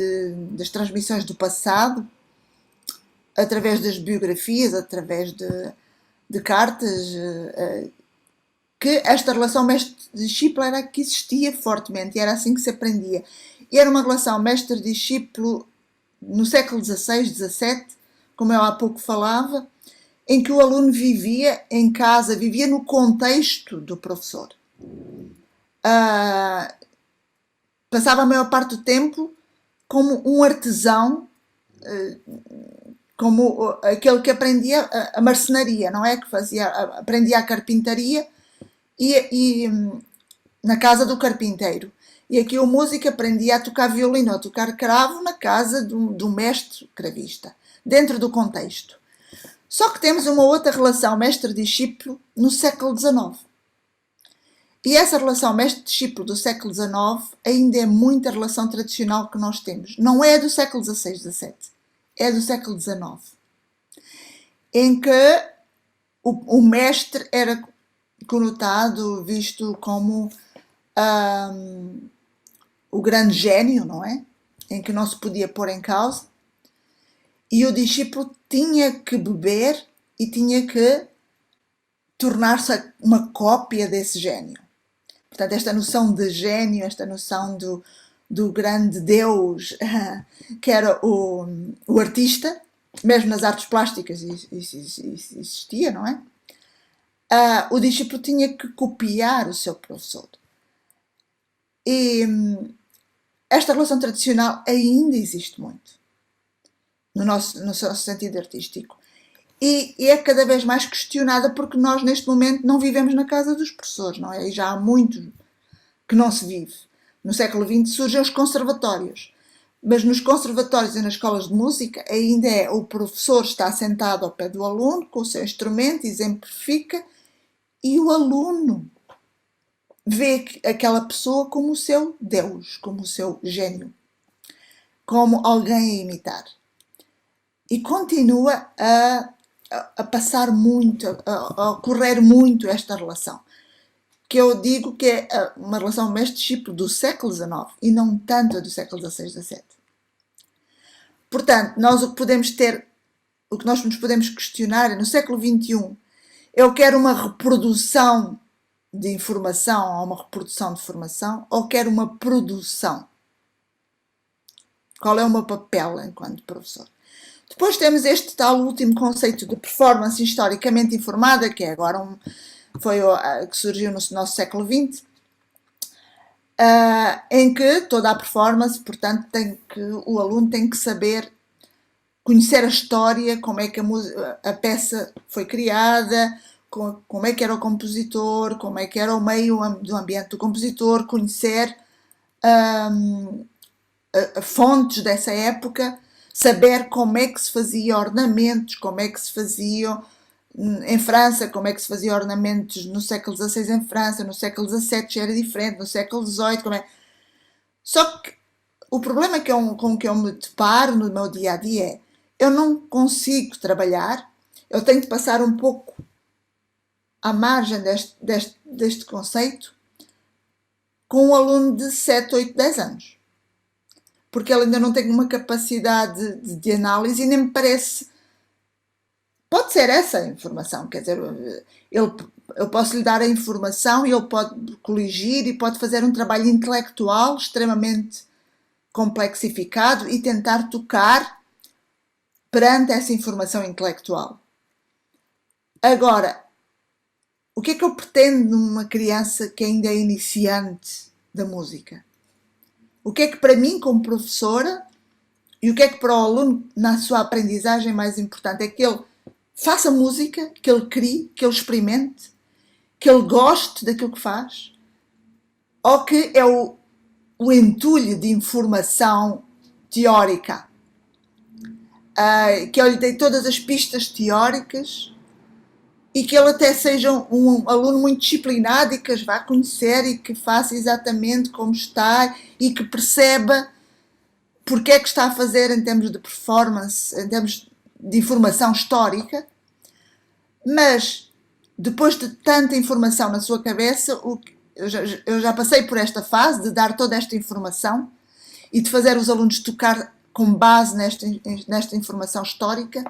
das transmissões do passado, através das biografias, através de cartas, que esta relação mestre-discípulo era que existia fortemente e era assim que se aprendia. E era uma relação mestre-discípulo no século XVI, XVII, como eu há pouco falava, em que o aluno vivia em casa, vivia no contexto do professor. Passava a maior parte do tempo como um artesão, como aquele que aprendia a marcenaria, não é? Que aprendia a carpintaria e na casa do carpinteiro. E aqui o músico aprendia a tocar violino, a tocar cravo na casa de um mestre cravista, dentro do contexto. Só que temos uma outra relação mestre-discípulo no século XIX. E essa relação mestre-discípulo do século XIX ainda é muita relação tradicional que nós temos. Não é do século XVI, XVII. É do século XIX. Em que o mestre era conotado, visto como o grande gênio, não é? Em que não se podia pôr em causa. E o discípulo tinha que beber e tinha que tornar-se uma cópia desse gênio. Portanto, esta noção de gênio, esta noção do grande Deus, que era o artista, mesmo nas artes plásticas existia, não é? O discípulo tinha que copiar o seu professor. E esta relação tradicional ainda existe muito no nosso sentido artístico. E é cada vez mais questionada porque nós, neste momento, não vivemos na casa dos professores, não é? E já há muito que não se vive. No século XX surgem os conservatórios. Mas nos conservatórios e nas escolas de música ainda o professor está sentado ao pé do aluno com o seu instrumento, exemplifica, e o aluno vê aquela pessoa como o seu Deus, como o seu gênio, como alguém a imitar. E continua a passar muito, a ocorrer muito esta relação, que eu digo que é uma relação mestre-discípulo do século XIX e não tanto a do século XVI, XVII. Portanto, nós o que podemos ter o que nós nos podemos questionar é, no século XXI, eu quero uma reprodução de informação ou uma reprodução de formação, ou quero uma produção? Qual é o meu papel enquanto professor? Depois temos este tal último conceito de performance historicamente informada, que é agora foi que surgiu no nosso século XX, em que toda a performance, portanto, o aluno tem que saber conhecer a história, como é que a peça foi criada, como é que era o compositor, como é que era o meio do ambiente do compositor, conhecer fontes dessa época, saber como é que se fazia ornamentos, como é que se faziam em França, como é que se fazia ornamentos no século XVI em França, no século XVII já era diferente, no século XVIII, Só que o problema com que eu me deparo no meu dia-a-dia é, eu não consigo trabalhar, eu tenho de passar um pouco à margem deste conceito com um aluno de 7, 8, 10 anos. Porque ele ainda não tem uma capacidade de análise e nem me parece... Pode ser essa a informação, quer dizer, eu posso lhe dar a informação e ele pode coligir e pode fazer um trabalho intelectual extremamente complexificado e tentar tocar perante essa informação intelectual. Agora, o que é que eu pretendo numa criança que ainda é iniciante da música? O que é que para mim, como professora, e o que é que para o aluno, na sua aprendizagem, mais importante? É que ele faça música, que ele crie, que ele experimente, que ele goste daquilo que faz, ou que é o entulho de informação teórica, que eu lhe dei todas as pistas teóricas e que ele até seja um aluno muito disciplinado e que as vá conhecer e que faça exatamente como está e que perceba porque é que está a fazer em termos de performance, em termos de informação histórica, mas depois de tanta informação na sua cabeça, eu já passei por esta fase de dar toda esta informação e de fazer os alunos tocar com base nesta informação histórica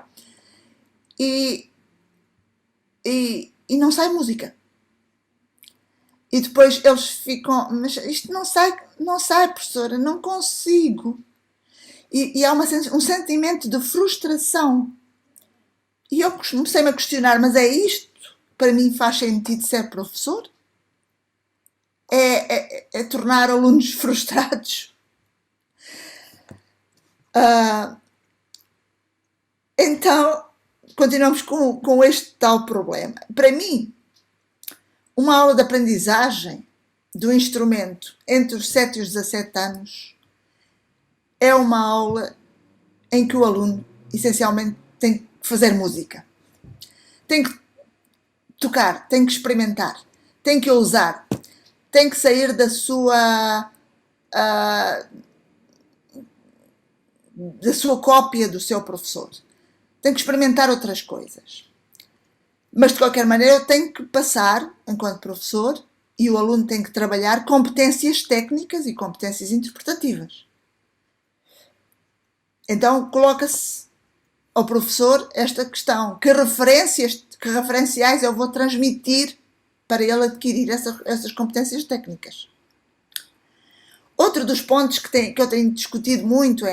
e não sai música. E depois eles ficam, mas isto não sai, professora, não consigo. E há um sentimento de frustração. E eu comecei-me a questionar, mas é isto que para mim faz sentido ser professor? É tornar alunos frustrados? Então, continuamos com este tal problema. Para mim, uma aula de aprendizagem do instrumento entre os 7 e os 17 anos é uma aula em que o aluno, essencialmente, tem que fazer música. Tem que tocar, tem que experimentar, tem que ousar, tem que sair da sua cópia do seu professor. Tem que experimentar outras coisas. Mas, de qualquer maneira, eu tenho que passar, enquanto professor, e o aluno tem que trabalhar competências técnicas e competências interpretativas. Então, coloca-se ao professor esta questão. Que referenciais eu vou transmitir para ele adquirir essas competências técnicas? Outro dos pontos que eu tenho discutido muito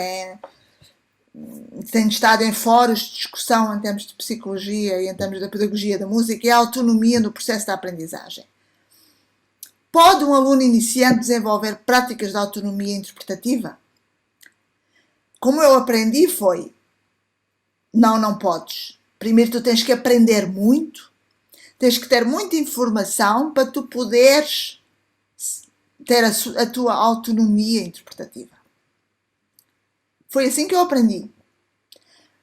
tenho estado em fóruns de discussão em termos de psicologia e em termos da pedagogia da música, é a autonomia no processo da aprendizagem. Pode um aluno iniciante desenvolver práticas de autonomia interpretativa? Como eu aprendi foi, não podes. Primeiro tu tens que aprender muito, tens que ter muita informação para tu poderes ter a tua autonomia interpretativa. Foi assim que eu aprendi.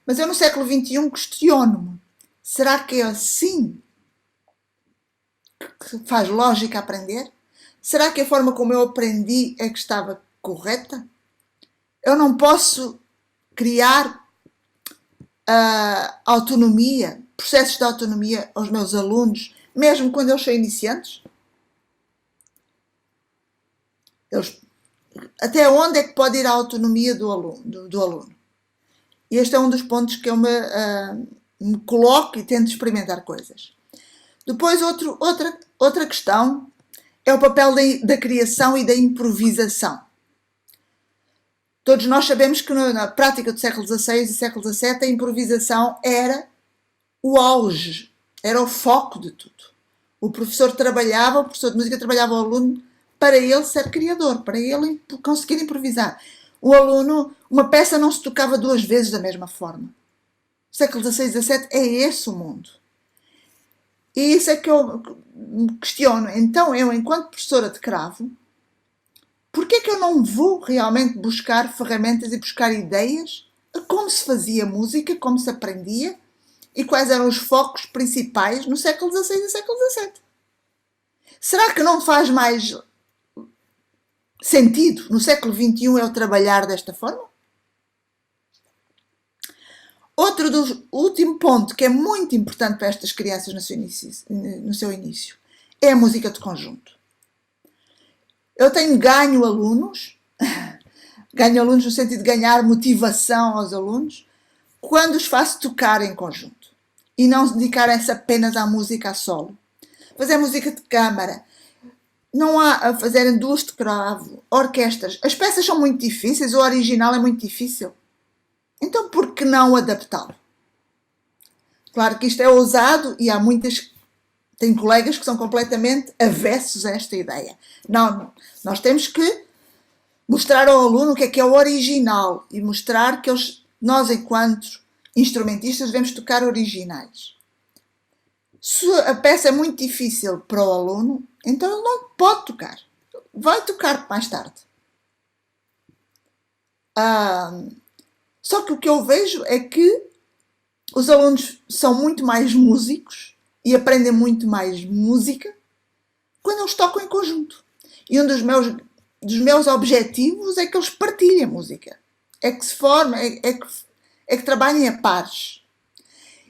Mas eu no século XXI questiono-me, será que é assim que faz lógica aprender? Será que a forma como eu aprendi é que estava correta? Eu não posso criar autonomia, processos de autonomia aos meus alunos, mesmo quando eles são iniciantes? Até onde é que pode ir a autonomia do aluno? Este é um dos pontos que eu me coloco e tento experimentar coisas. Depois, outra questão é o papel da criação e da improvisação. Todos nós sabemos que na prática do século XVI e século XVII a improvisação era o auge, era o foco de tudo. O professor de música trabalhava o aluno para ele ser criador, para ele conseguir improvisar. O aluno, uma peça não se tocava duas vezes da mesma forma. O século XVI e XVII é esse o mundo. E isso é que eu me questiono. Então, eu, enquanto professora de cravo, porquê é que eu não vou realmente buscar ferramentas e buscar ideias a como se fazia música, como se aprendia e quais eram os focos principais no século XVI e século XVII? Será que não faz mais sentido no século XXI eu trabalhar desta forma? Último ponto que é muito importante para estas crianças no seu início é a música de conjunto. Eu tenho ganho alunos no sentido de ganhar motivação aos alunos, quando os faço tocar em conjunto e não se dedicarem-se apenas à música a solo. Fazer música de câmara, não há a fazerem duos de cravo, orquestras. As peças são muito difíceis, o original é muito difícil. Então, por que não adaptá-lo? Claro que isto é ousado e tem colegas que são completamente avessos a esta ideia. Não, nós temos que mostrar ao aluno o que é o original e mostrar que nós, enquanto instrumentistas, devemos tocar originais. Se a peça é muito difícil para o aluno, então ele não pode tocar. Vai tocar mais tarde. Só que o que eu vejo é que os alunos são muito mais músicos e aprendem muito mais música quando eles tocam em conjunto. E um dos meus objetivos é que eles partilhem a música. É que se formem, é que trabalhem a pares.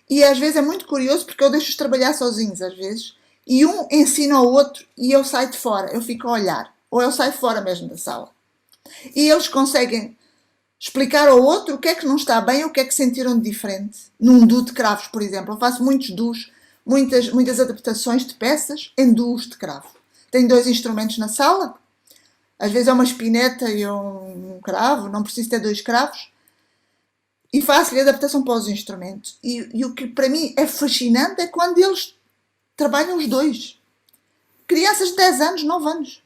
E às vezes é muito curioso porque eu deixo-os trabalhar sozinhos, às vezes, e um ensina ao outro e eu saio de fora, eu fico a olhar. Ou eu saio fora mesmo da sala. E eles conseguem explicar ao outro o que é que não está bem, o que é que sentiram de diferente. Num duo de cravos, por exemplo. Eu faço muitos duos, muitas adaptações de peças em duos de cravo. Tenho 2 instrumentos na sala. Às vezes é uma espineta e um cravo, não preciso ter 2 cravos. E faço-lhe adaptação para os instrumentos. E o que para mim é fascinante é quando eles trabalham os 2. Crianças de 10 anos, 9 anos.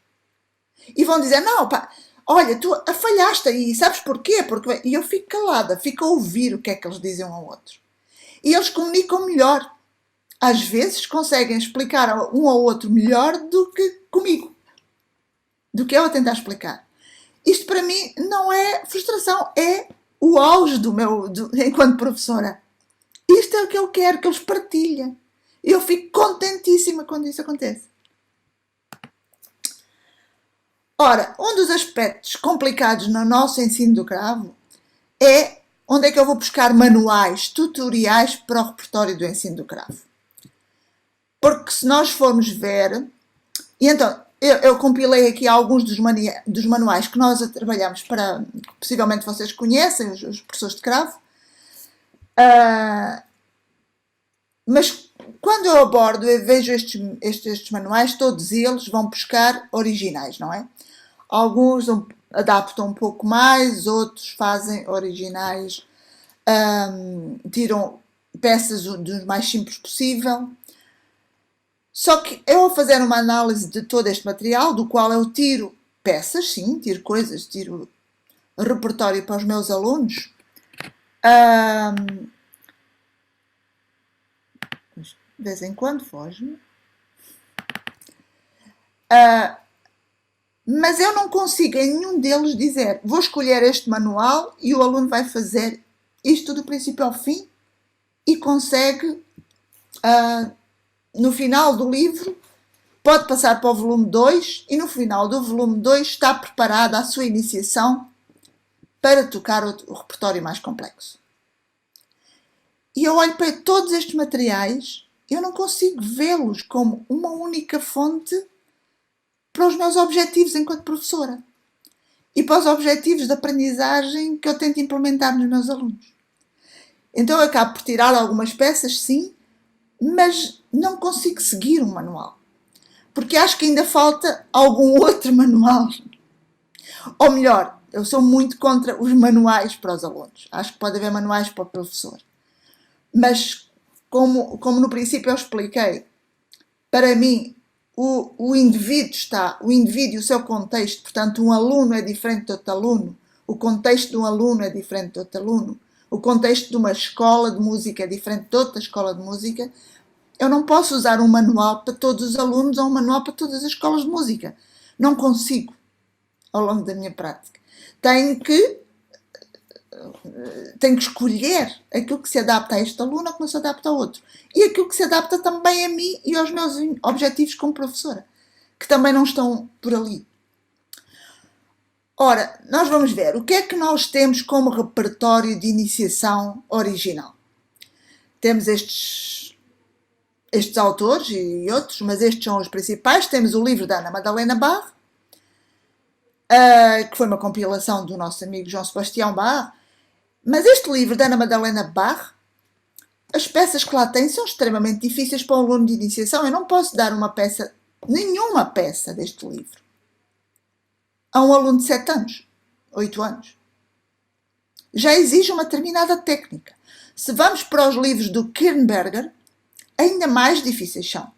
E vão dizer, não, pá, olha, tu falhaste aí, sabes porquê? E eu fico calada, fico a ouvir o que é que eles dizem um ao outro. E eles comunicam melhor. Às vezes conseguem explicar um ao outro melhor do que comigo. Do que eu a tentar explicar. Isto para mim não é frustração, é o auge enquanto professora. Isto é o que eu quero, que eles partilhem. E eu fico contentíssima quando isso acontece. Ora, um dos aspectos complicados no nosso ensino do cravo é onde é que eu vou buscar manuais, tutoriais para o repertório do ensino do cravo. Porque se nós formos ver... E então, eu compilei aqui alguns dos manuais que nós trabalhamos para... Possivelmente vocês conhecem, os professores de cravo. Mas quando eu abordo e vejo estes manuais, todos eles vão buscar originais, não é? Alguns adaptam um pouco mais, outros fazem originais, tiram peças do mais simples possível. Só que eu, ao fazer uma análise de todo este material, do qual eu tiro peças, sim, tiro coisas, tiro repertório para os meus alunos, de vez em quando foge-me, mas eu não consigo em nenhum deles dizer, vou escolher este manual e o aluno vai fazer isto do princípio ao fim e consegue, no final do livro, pode passar para o volume 2 e no final do volume 2 está preparada a sua iniciação para tocar o repertório mais complexo. E eu olho para todos estes materiais, eu não consigo vê-los como uma única fonte para os meus objetivos enquanto professora e para os objetivos de aprendizagem que eu tento implementar nos meus alunos. Então eu acabo por tirar algumas peças, sim, mas não consigo seguir um manual. Porque acho que ainda falta algum outro manual. Ou melhor, eu sou muito contra os manuais para os alunos. Acho que pode haver manuais para o professor. Mas, como no princípio eu expliquei, para mim, o indivíduo e o seu contexto, portanto, um aluno é diferente de outro aluno, o contexto de um aluno é diferente de outro aluno, o contexto de uma escola de música é diferente de outra escola de música. Eu não posso usar um manual para todos os alunos ou um manual para todas as escolas de música. Não consigo, ao longo da minha prática. Tenho que escolher aquilo que se adapta a este aluno ou que não se adapta a outro. E aquilo que se adapta também a mim e aos meus objetivos como professora, que também não estão por ali. Ora, nós vamos ver o que é que nós temos como repertório de iniciação original. Temos estes autores e outros, mas estes são os principais. Temos o livro da Ana Madalena Bach, que foi uma compilação do nosso amigo João Sebastião Bach. Mas este livro da Ana Madalena Bach, as peças que lá tem são extremamente difíceis para um aluno de iniciação. Eu não posso dar nenhuma peça deste livro, a um aluno de 7 anos, 8 anos. Já exige uma determinada técnica. Se vamos para os livros do Kirnberger, ainda mais difíceis são.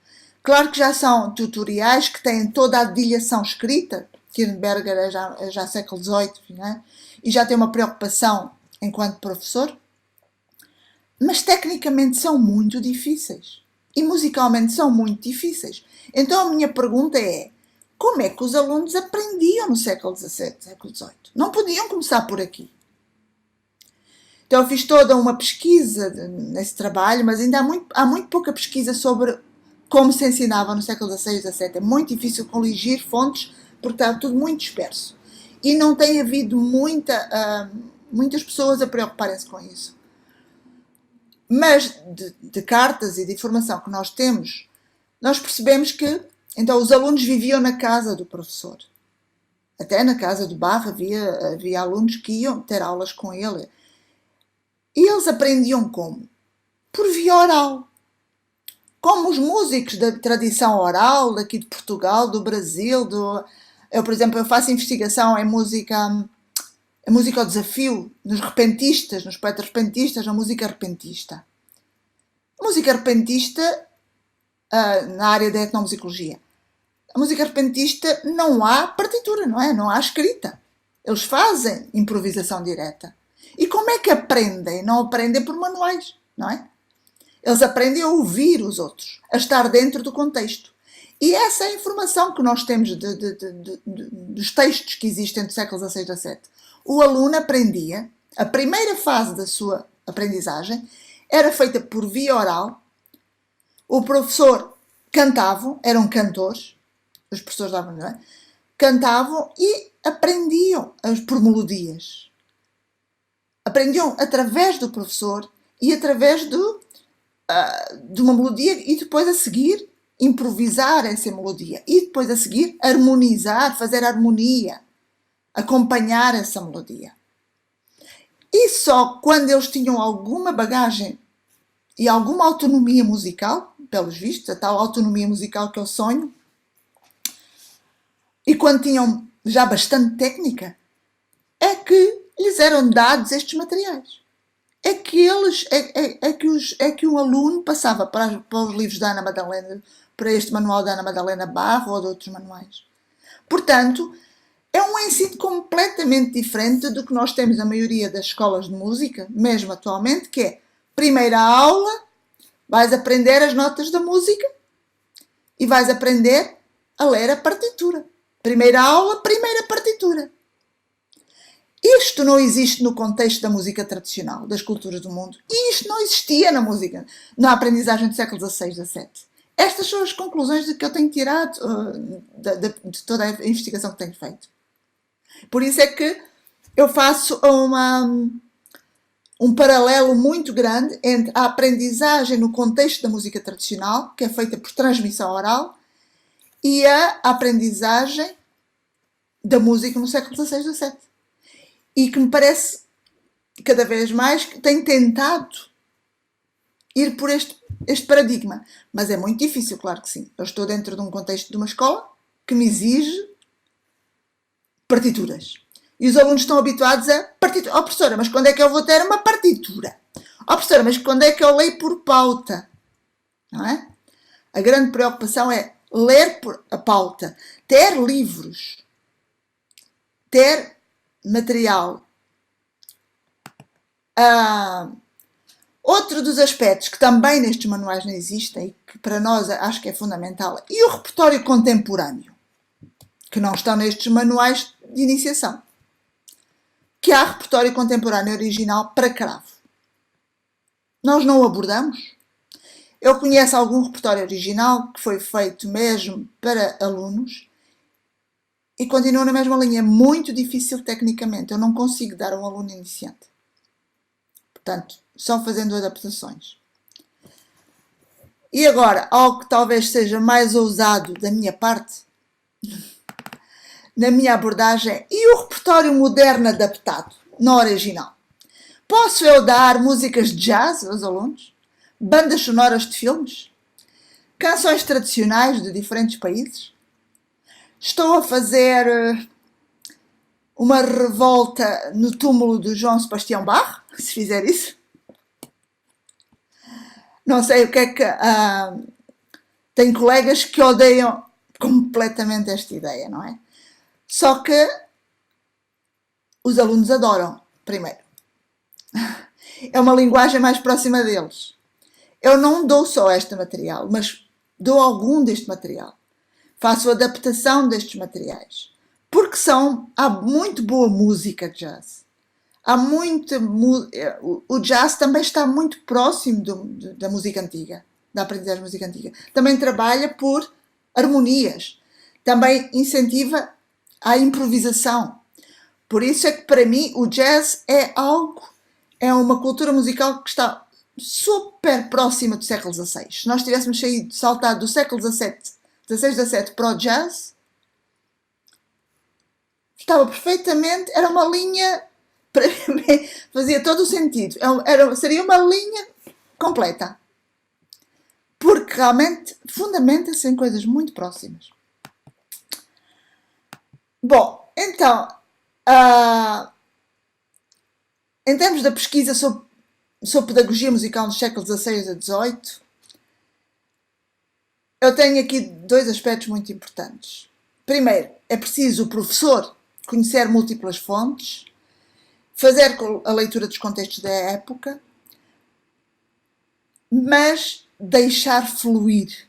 Claro que já são tutoriais que têm toda a dedilhação escrita. Kirnberger é já século XVIII, né? E já tem uma preocupação enquanto professor. Mas tecnicamente são muito difíceis. E musicalmente são muito difíceis. Então a minha pergunta é: como é que os alunos aprendiam no século XVII, século XVIII? Não podiam começar por aqui. Então eu fiz toda uma pesquisa nesse trabalho, mas ainda há muito pouca pesquisa sobre como se ensinava no século XVI, XVII. É muito difícil coligir fontes porque está tudo muito disperso. E não tem havido muitas pessoas a preocuparem-se com isso. Mas de cartas e de informação que nós temos, nós percebemos que então os alunos viviam na casa do professor. Até na casa do Bach havia alunos que iam ter aulas com ele. E eles aprendiam como? Por via oral. Como os músicos da tradição oral, daqui de Portugal, do Brasil. Eu, por exemplo, faço investigação em música ao desafio, nos repentistas, nos poetas repentistas, na música repentista. A música repentista, na área da etnomusicologia. A música repentista não há partitura, não é? Não há escrita. Eles fazem improvisação direta. E como é que aprendem? Não aprendem por manuais, não é? Eles aprendem a ouvir os outros, a estar dentro do contexto. E essa é a informação que nós temos dos textos que existem do século XVI e XVII. O aluno aprendia, a primeira fase da sua aprendizagem era feita por via oral, o professor cantavam, eram cantores, os professores davam, não é? Cantavam e aprendiam por melodias. Aprendiam através do professor e através de uma melodia e depois a seguir improvisar essa melodia e depois a seguir harmonizar, fazer harmonia, acompanhar essa melodia. E só quando eles tinham alguma bagagem e alguma autonomia musical, pelos vistos, a tal autonomia musical que eu sonho, e quando tinham já bastante técnica, é que lhes eram dados estes materiais. É que um aluno passava para os livros da Ana Madalena, para este manual da Ana Madalena Bach ou de outros manuais. Portanto, é um ensino completamente diferente do que nós temos na maioria das escolas de música, mesmo atualmente, que é primeira aula, vais aprender as notas da música e vais aprender a ler a partitura. Primeira aula, primeira partitura. Isto não existe no contexto da música tradicional, das culturas do mundo. E isto não existia na aprendizagem do século XVI, XVII. Estas são as conclusões que eu tenho tirado de toda a investigação que tenho feito. Por isso é que eu faço um paralelo muito grande entre a aprendizagem no contexto da música tradicional, que é feita por transmissão oral, e a aprendizagem da música no século XVI, XVII. E que me parece, cada vez mais, que tem tentado ir por este paradigma. Mas é muito difícil, claro que sim. Eu estou dentro de um contexto de uma escola que me exige partituras. E os alunos estão habituados a partitura. Oh, professora, mas quando é que eu vou ter uma partitura? Oh, professora, mas quando é que eu leio por pauta? Não é? A grande preocupação é ler por a pauta, ter livros, ter material. Outro dos aspectos que também nestes manuais não existem e que para nós acho que é fundamental, e o repertório contemporâneo, que não estão nestes manuais de iniciação, que há repertório contemporâneo original para cravo. Nós não o abordamos. Eu conheço algum repertório original que foi feito mesmo para alunos e continua na mesma linha. É muito difícil tecnicamente. Eu não consigo dar a um aluno iniciante. Portanto, só fazendo adaptações. E agora, algo que talvez seja mais ousado da minha parte, na minha abordagem, e o repertório moderno adaptado, no original. Posso eu dar músicas de jazz aos alunos? Bandas sonoras de filmes? Canções tradicionais de diferentes países? Estou a fazer uma revolta no túmulo do João Sebastião Bach, se fizer isso? Não sei o que é que... tenho colegas que odeiam completamente esta ideia, não é? Só que os alunos adoram, primeiro. É uma linguagem mais próxima deles. Eu não dou só este material, mas dou algum deste material. Faço adaptação destes materiais. Porque há muito boa música de jazz. O jazz também está muito próximo da música antiga, da aprendizagem de música antiga. Também trabalha por harmonias. Também incentiva a improvisação. Por isso é que para mim o jazz é uma cultura musical que está super próxima do século XVI. Se nós tivéssemos saltado do século XVI para o jazz, estava perfeitamente, era uma linha, para mim, fazia todo o sentido. Seria uma linha completa. Porque realmente fundamenta-se em coisas muito próximas. Bom, então, em termos da pesquisa sobre pedagogia musical nos séculos XVI a XVIII, eu tenho aqui dois aspectos muito importantes. Primeiro, é preciso o professor conhecer múltiplas fontes, fazer a leitura dos contextos da época, mas deixar fluir.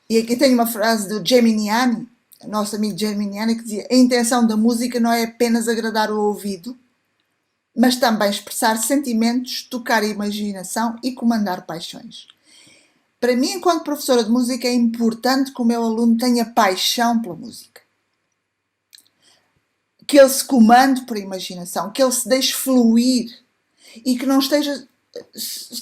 E aqui tenho uma frase do Geminiani, nosso amigo Geminiani, que dizia: a intenção da música não é apenas agradar o ouvido, mas também expressar sentimentos, tocar a imaginação e comandar paixões. Para mim, enquanto professora de música, é importante que o meu aluno tenha paixão pela música. Que ele se comande por imaginação, que ele se deixe fluir e que não esteja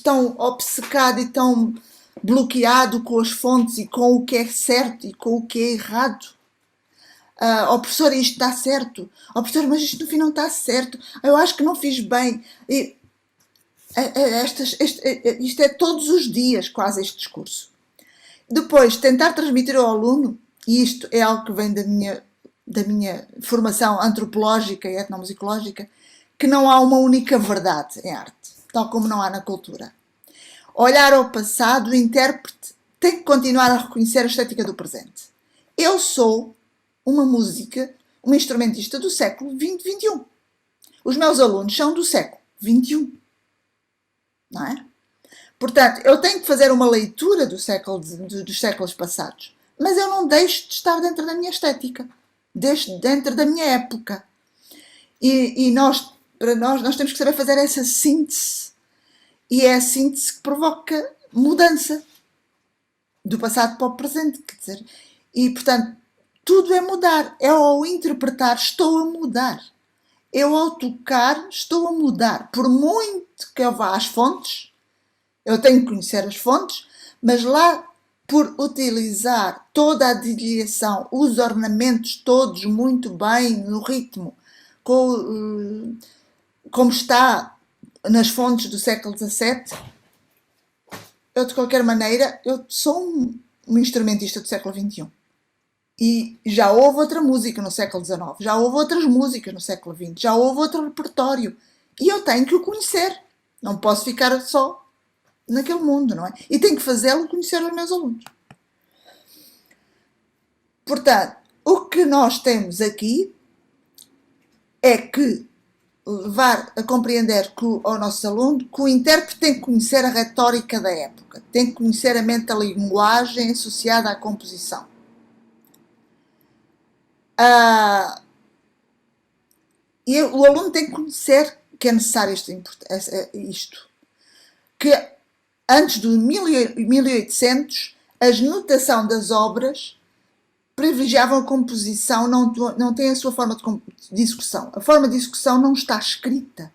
tão obcecado e tão bloqueado com as fontes e com o que é certo e com o que é errado. Oh, professor, isto está certo. Oh, professor, mas isto no fim não está certo. Eu acho que não fiz bem. Isto é todos os dias quase este discurso. Depois, tentar transmitir ao aluno, e isto é algo que vem da minha formação antropológica e etnomusicológica, que não há uma única verdade em arte, tal como não há na cultura. Olhar ao passado, o intérprete tem que continuar a reconhecer a estética do presente. Eu sou uma instrumentista do século XX, XXI. Os meus alunos são do século XXI. Não é? Portanto, eu tenho que fazer uma leitura dos séculos passados, mas eu não deixo de estar dentro da minha estética, dentro da minha época. E nós temos que saber fazer essa síntese. E é a síntese que provoca mudança do passado para o presente. Quer dizer, e, portanto, tudo é mudar. Eu, ao interpretar, estou a mudar. Eu, ao tocar, estou a mudar. Por muito que eu vá às fontes, eu tenho que conhecer as fontes, mas lá, por utilizar toda a dedilhação, os ornamentos todos muito bem, no ritmo, como está nas fontes do século XVII, eu de qualquer maneira, eu sou um instrumentista do século XXI. E já houve outra música no século XIX, já houve outras músicas no século XX, já houve outro repertório. E eu tenho que o conhecer. Não posso ficar só naquele mundo, não é? E tenho que fazê-lo conhecer aos meus alunos. Portanto, o que nós temos aqui é que levar a compreender ao nosso aluno que o intérprete tem que conhecer a retórica da época, tem que conhecer a metalinguagem associada à composição. E o aluno tem que conhecer que é necessário isto. Que antes de 1800, a notação das obras privilegiavam a composição, não tem a sua forma de execução. A forma de execução não está escrita.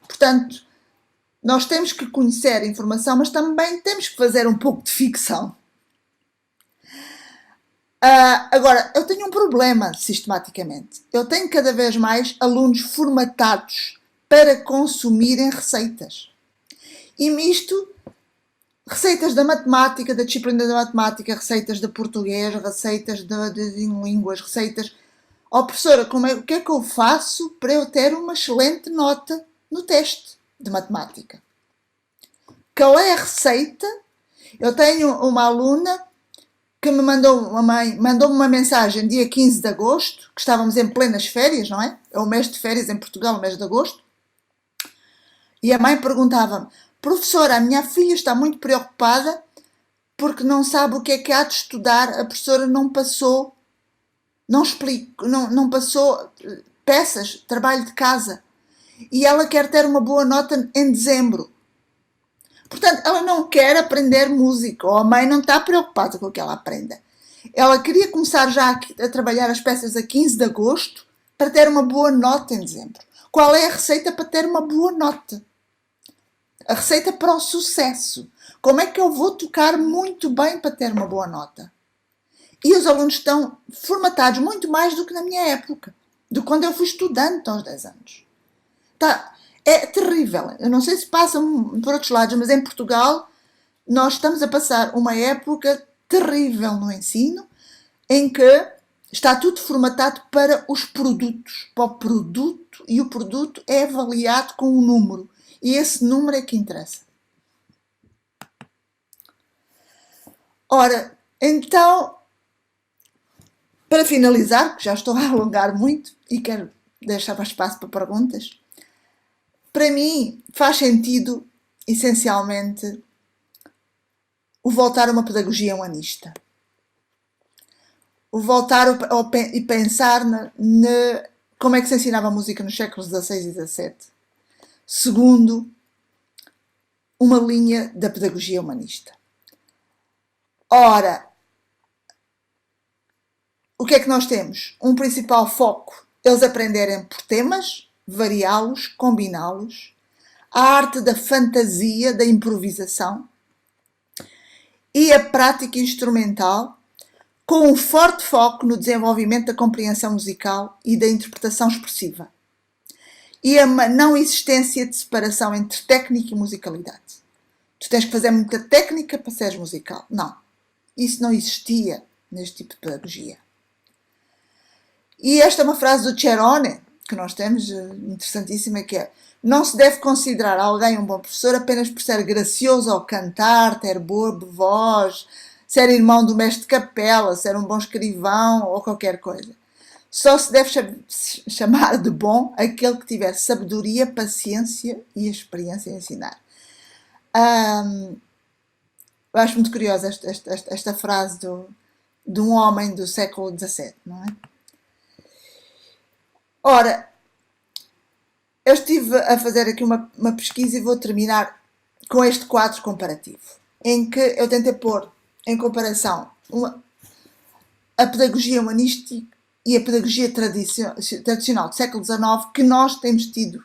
Portanto, nós temos que conhecer a informação, mas também temos que fazer um pouco de ficção. Agora, eu tenho um problema sistematicamente. Eu tenho cada vez mais alunos formatados para consumirem receitas. E misto receitas da matemática, da disciplina da matemática, receitas de português, receitas de línguas, receitas... professora, o que é que eu faço para eu ter uma excelente nota no teste de matemática? Qual é a receita? Eu tenho uma aluna que me mandou-me uma mensagem dia 15 de agosto, que estávamos em plenas férias, não é? É o mês de férias em Portugal, o mês de agosto. E a mãe perguntava-me: professora, a minha filha está muito preocupada porque não sabe o que é que há de estudar. A professora não passou peças, trabalho de casa. E ela quer ter uma boa nota em dezembro. Portanto, ela não quer aprender música, ou a mãe não está preocupada com o que ela aprenda. Ela queria começar já a trabalhar as peças a 15 de agosto para ter uma boa nota em dezembro. Qual é a receita para ter uma boa nota? A receita para o sucesso. Como é que eu vou tocar muito bem para ter uma boa nota? E os alunos estão formatados muito mais do que na minha época, do que quando eu fui estudante aos 10 anos. É terrível. Eu não sei se passa por outros lados, mas em Portugal nós estamos a passar uma época terrível no ensino, em que está tudo formatado para os produtos, para o produto, e o produto é avaliado com um número. E esse número é que interessa. Ora, então, para finalizar, porque já estou a alongar muito e quero deixar mais espaço para perguntas, para mim faz sentido, essencialmente, o voltar a uma pedagogia humanista. O voltar e pensar como é que se ensinava a música nos séculos XVI e XVII. Segundo uma linha da pedagogia humanista. Ora, o que é que nós temos? Um principal foco, eles aprenderem por temas, variá-los, combiná-los, a arte da fantasia, da improvisação e a prática instrumental, com um forte foco no desenvolvimento da compreensão musical e da interpretação expressiva. E a não existência de separação entre técnica e musicalidade. Tu tens que fazer muita técnica para seres musical. Não. Isso não existia neste tipo de pedagogia. E esta é uma frase do Cerone, que nós temos, interessantíssima, que é: não se deve considerar alguém um bom professor apenas por ser gracioso ao cantar, ter boa voz, ser irmão do mestre de capela, ser um bom escrivão ou qualquer coisa. Só se deve chamar de bom aquele que tiver sabedoria, paciência e experiência em ensinar. Eu acho muito curiosa esta frase de um homem do século XVII, não é? Ora, eu estive a fazer aqui uma pesquisa e vou terminar com este quadro comparativo, em que eu tentei pôr em comparação a pedagogia humanística e a pedagogia tradicional do século XIX, que nós temos tido,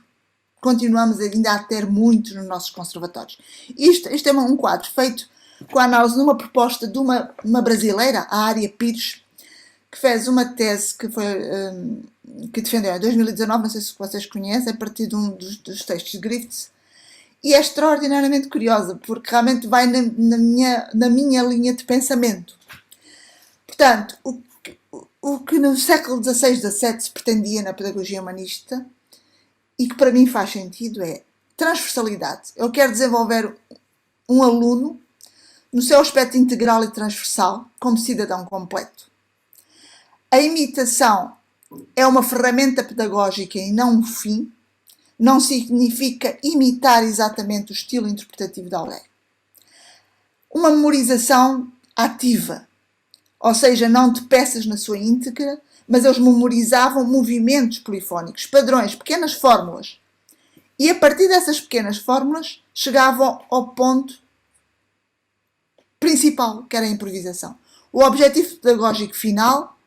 continuamos ainda a ter muitos nos nossos conservatórios. Isto é um quadro feito com a análise de uma proposta de uma brasileira, a Ária Pires, que fez uma tese que defendeu em 2019, não sei se vocês conhecem, a partir de um dos textos de Griffiths, e é extraordinariamente curiosa, porque realmente vai na minha linha de pensamento. Portanto, o que no século XVI, XVII se pretendia na pedagogia humanista, e que para mim faz sentido, é transversalidade. Eu quero desenvolver um aluno no seu aspecto integral e transversal, como cidadão completo. A imitação é uma ferramenta pedagógica e não um fim. Não significa imitar exatamente o estilo interpretativo de alguém. Uma memorização ativa, ou seja, não de peças na sua íntegra, mas eles memorizavam movimentos polifónicos, padrões, pequenas fórmulas. E a partir dessas pequenas fórmulas chegavam ao ponto principal, que era a improvisação. O objetivo pedagógico final,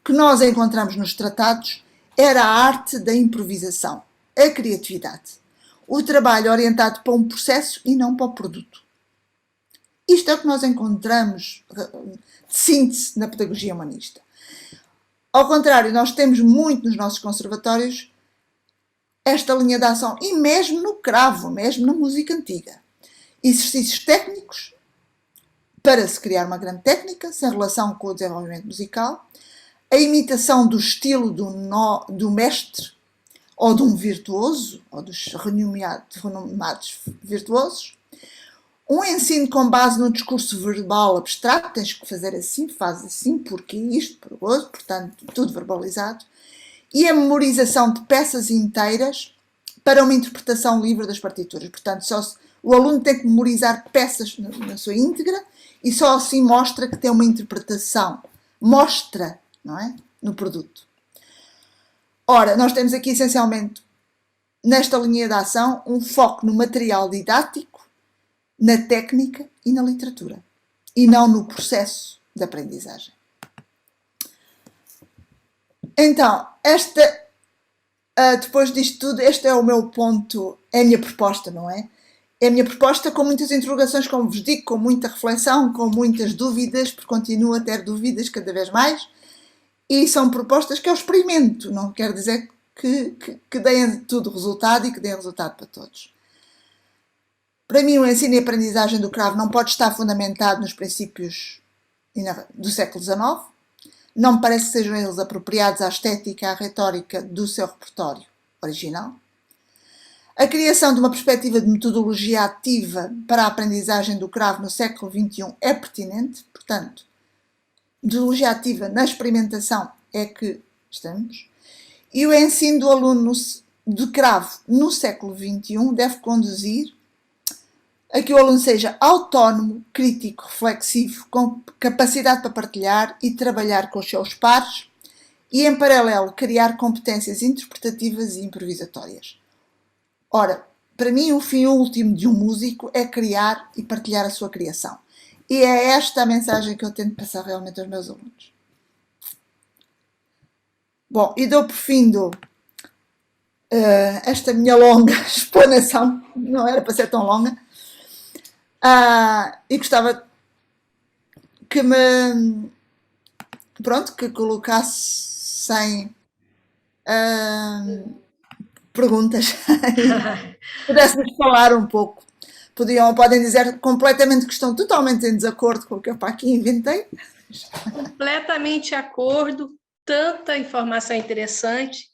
que nós encontramos nos tratados, era a arte da improvisação, a criatividade. O trabalho orientado para um processo e não para o produto. Isto é o que nós encontramos de síntese na pedagogia humanista. Ao contrário, nós temos muito nos nossos conservatórios esta linha de ação, e mesmo no cravo, mesmo na música antiga. Exercícios técnicos para se criar uma grande técnica, sem relação com o desenvolvimento musical, a imitação do estilo do mestre, ou de um virtuoso, ou dos renomados virtuosos, um ensino com base no discurso verbal abstrato, tens que fazer assim, faz assim, porque isto, por outro, portanto, tudo verbalizado, e a memorização de peças inteiras para uma interpretação livre das partituras. Portanto, o aluno tem que memorizar peças na sua íntegra e só assim mostra que tem uma interpretação. Mostra, não é? No produto. Ora, nós temos aqui essencialmente, nesta linha de ação, um foco no material didático, na técnica e na literatura, e não no processo de aprendizagem. Então, depois disto tudo, este é o meu ponto, é a minha proposta, não é? É a minha proposta com muitas interrogações, como vos digo, com muita reflexão, com muitas dúvidas, porque continuo a ter dúvidas cada vez mais, e são propostas que eu experimento, não quer dizer que deem tudo resultado e que deem resultado para todos. Para mim, o ensino e a aprendizagem do cravo não pode estar fundamentado nos princípios do século XIX. Não me parece que sejam eles apropriados à estética e à retórica do seu repertório original. A criação de uma perspectiva de metodologia ativa para a aprendizagem do cravo no século XXI é pertinente, portanto, metodologia ativa na experimentação é que estamos. E o ensino do aluno de cravo no século XXI deve conduzir a que o aluno seja autónomo, crítico, reflexivo, com capacidade para partilhar e trabalhar com os seus pares e, em paralelo, criar competências interpretativas e improvisatórias. Ora, para mim, o fim último de um músico é criar e partilhar a sua criação. E é esta a mensagem que eu tento passar realmente aos meus alunos. Bom, e dou por fim esta minha longa explanação, não era para ser tão longa, e gostava que que colocassem perguntas e pudéssemos falar um pouco. Podem dizer completamente que estão totalmente em desacordo com o que eu para aqui inventei. Completamente de acordo, tanta informação interessante,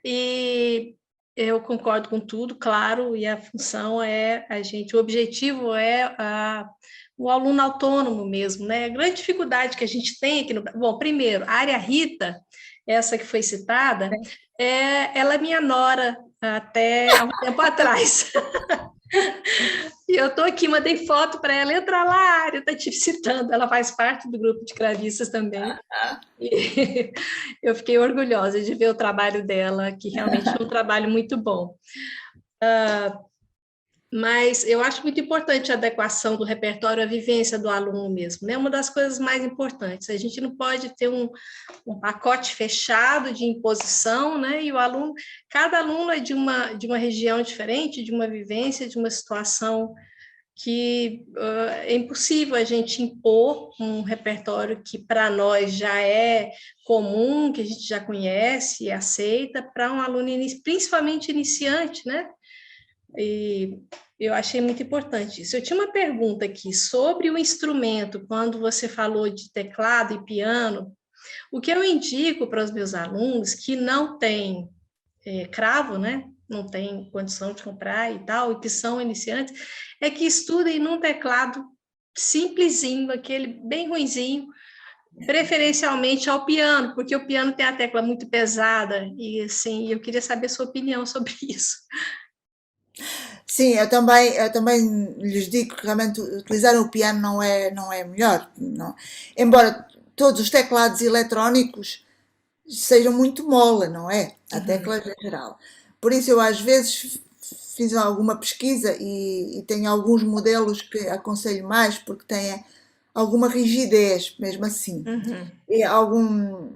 e eu concordo com tudo, claro, e a função é o objetivo é o aluno autônomo mesmo, né? A grande dificuldade que a gente tem aqui Bom, primeiro, a área Rita, essa que foi citada, ela é minha nora até há um tempo atrás. E eu estou aqui, mandei foto para ela, entra lá, a área está te visitando, ela faz parte do grupo de cravistas também. E eu fiquei orgulhosa de ver o trabalho dela, que realmente é um trabalho muito bom. Mas eu acho muito importante a adequação do repertório à vivência do aluno mesmo, né? Uma das coisas mais importantes. A gente não pode ter um pacote fechado de imposição, né? E cada aluno é de uma região diferente, de uma vivência, de uma situação que é impossível a gente impor um repertório que para nós já é comum, que a gente já conhece e aceita, para um aluno principalmente iniciante, né? e eu achei muito importante isso. Eu tinha uma pergunta aqui sobre o instrumento, quando você falou de teclado e piano, o que eu indico para os meus alunos que não têm cravo, né? Não tem condição de comprar e tal, e que são iniciantes, é que estudem num teclado simplesinho, aquele bem ruinzinho, preferencialmente ao piano, porque o piano tem a tecla muito pesada, e assim, eu queria saber a sua opinião sobre isso. Sim, eu também lhes digo que realmente utilizar o piano não é melhor. Não. Embora todos os teclados eletrónicos sejam muito mole, não é? A tecla em geral. Por isso eu às vezes fiz alguma pesquisa e tenho alguns modelos que aconselho mais porque têm alguma rigidez, mesmo assim. Uhum. E, algum,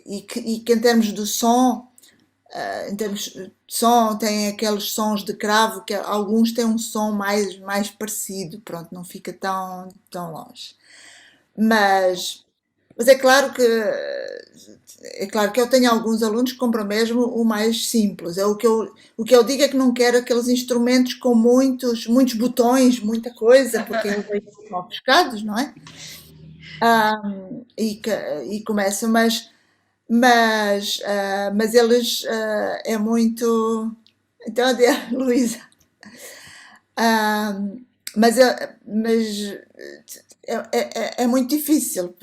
e que em termos de som, em termos de som, tem aqueles sons de cravo que alguns têm um som mais parecido, pronto, não fica tão longe. Mas, mas é claro que eu tenho alguns alunos que compram mesmo o mais simples. O que eu digo é que não quero aqueles instrumentos com muitos botões, muita coisa, porque eles aí ficam ofuscados, não é? E começam, mas eles é muito. Então, Luísa, ah, mas é muito difícil,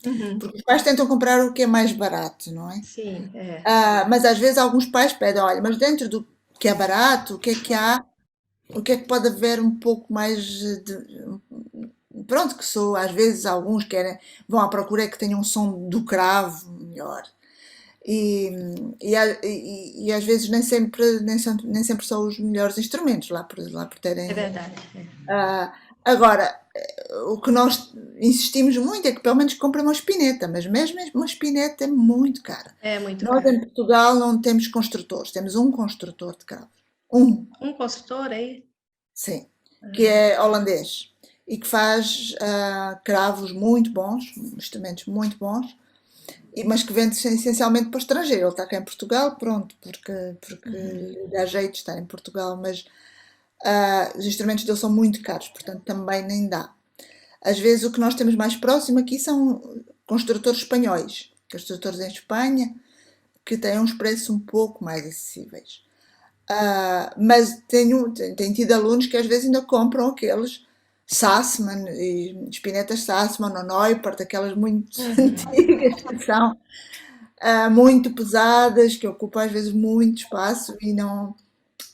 Uhum. porque os pais tentam comprar o que é mais barato, não é? Sim, é. Mas às vezes alguns pais pedem, olha, mas dentro do que é barato, o que é que há? O que é que pode haver um pouco mais pronto, que sou, às vezes alguns vão à procura que tenham um som do cravo melhor. E, e às vezes nem sempre são os melhores instrumentos lá por É terem. verdade. Agora, o que nós insistimos muito é que pelo menos compre uma espineta, mas mesmo uma espineta é muito cara. É muito Nós caro. em Portugal não temos construtores, temos um construtor de cravos. Um, Um consultor aí? sim, que é holandês e que faz cravos muito bons, instrumentos muito bons, mas que vende essencialmente para o estrangeiro. Ele está cá em Portugal, pronto, porque lhe dá jeito de estar em Portugal, mas os instrumentos dele são muito caros, portanto também nem dá. Às vezes o que nós temos mais próximo aqui são construtores espanhóis, construtores em Espanha, que têm uns preços um pouco mais acessíveis. Mas tenho tido alunos que às vezes ainda compram aqueles Sassman e espinetas Sassman ou Neupert, aquelas muito Uhum. antigas que são muito pesadas, que ocupam às vezes muito espaço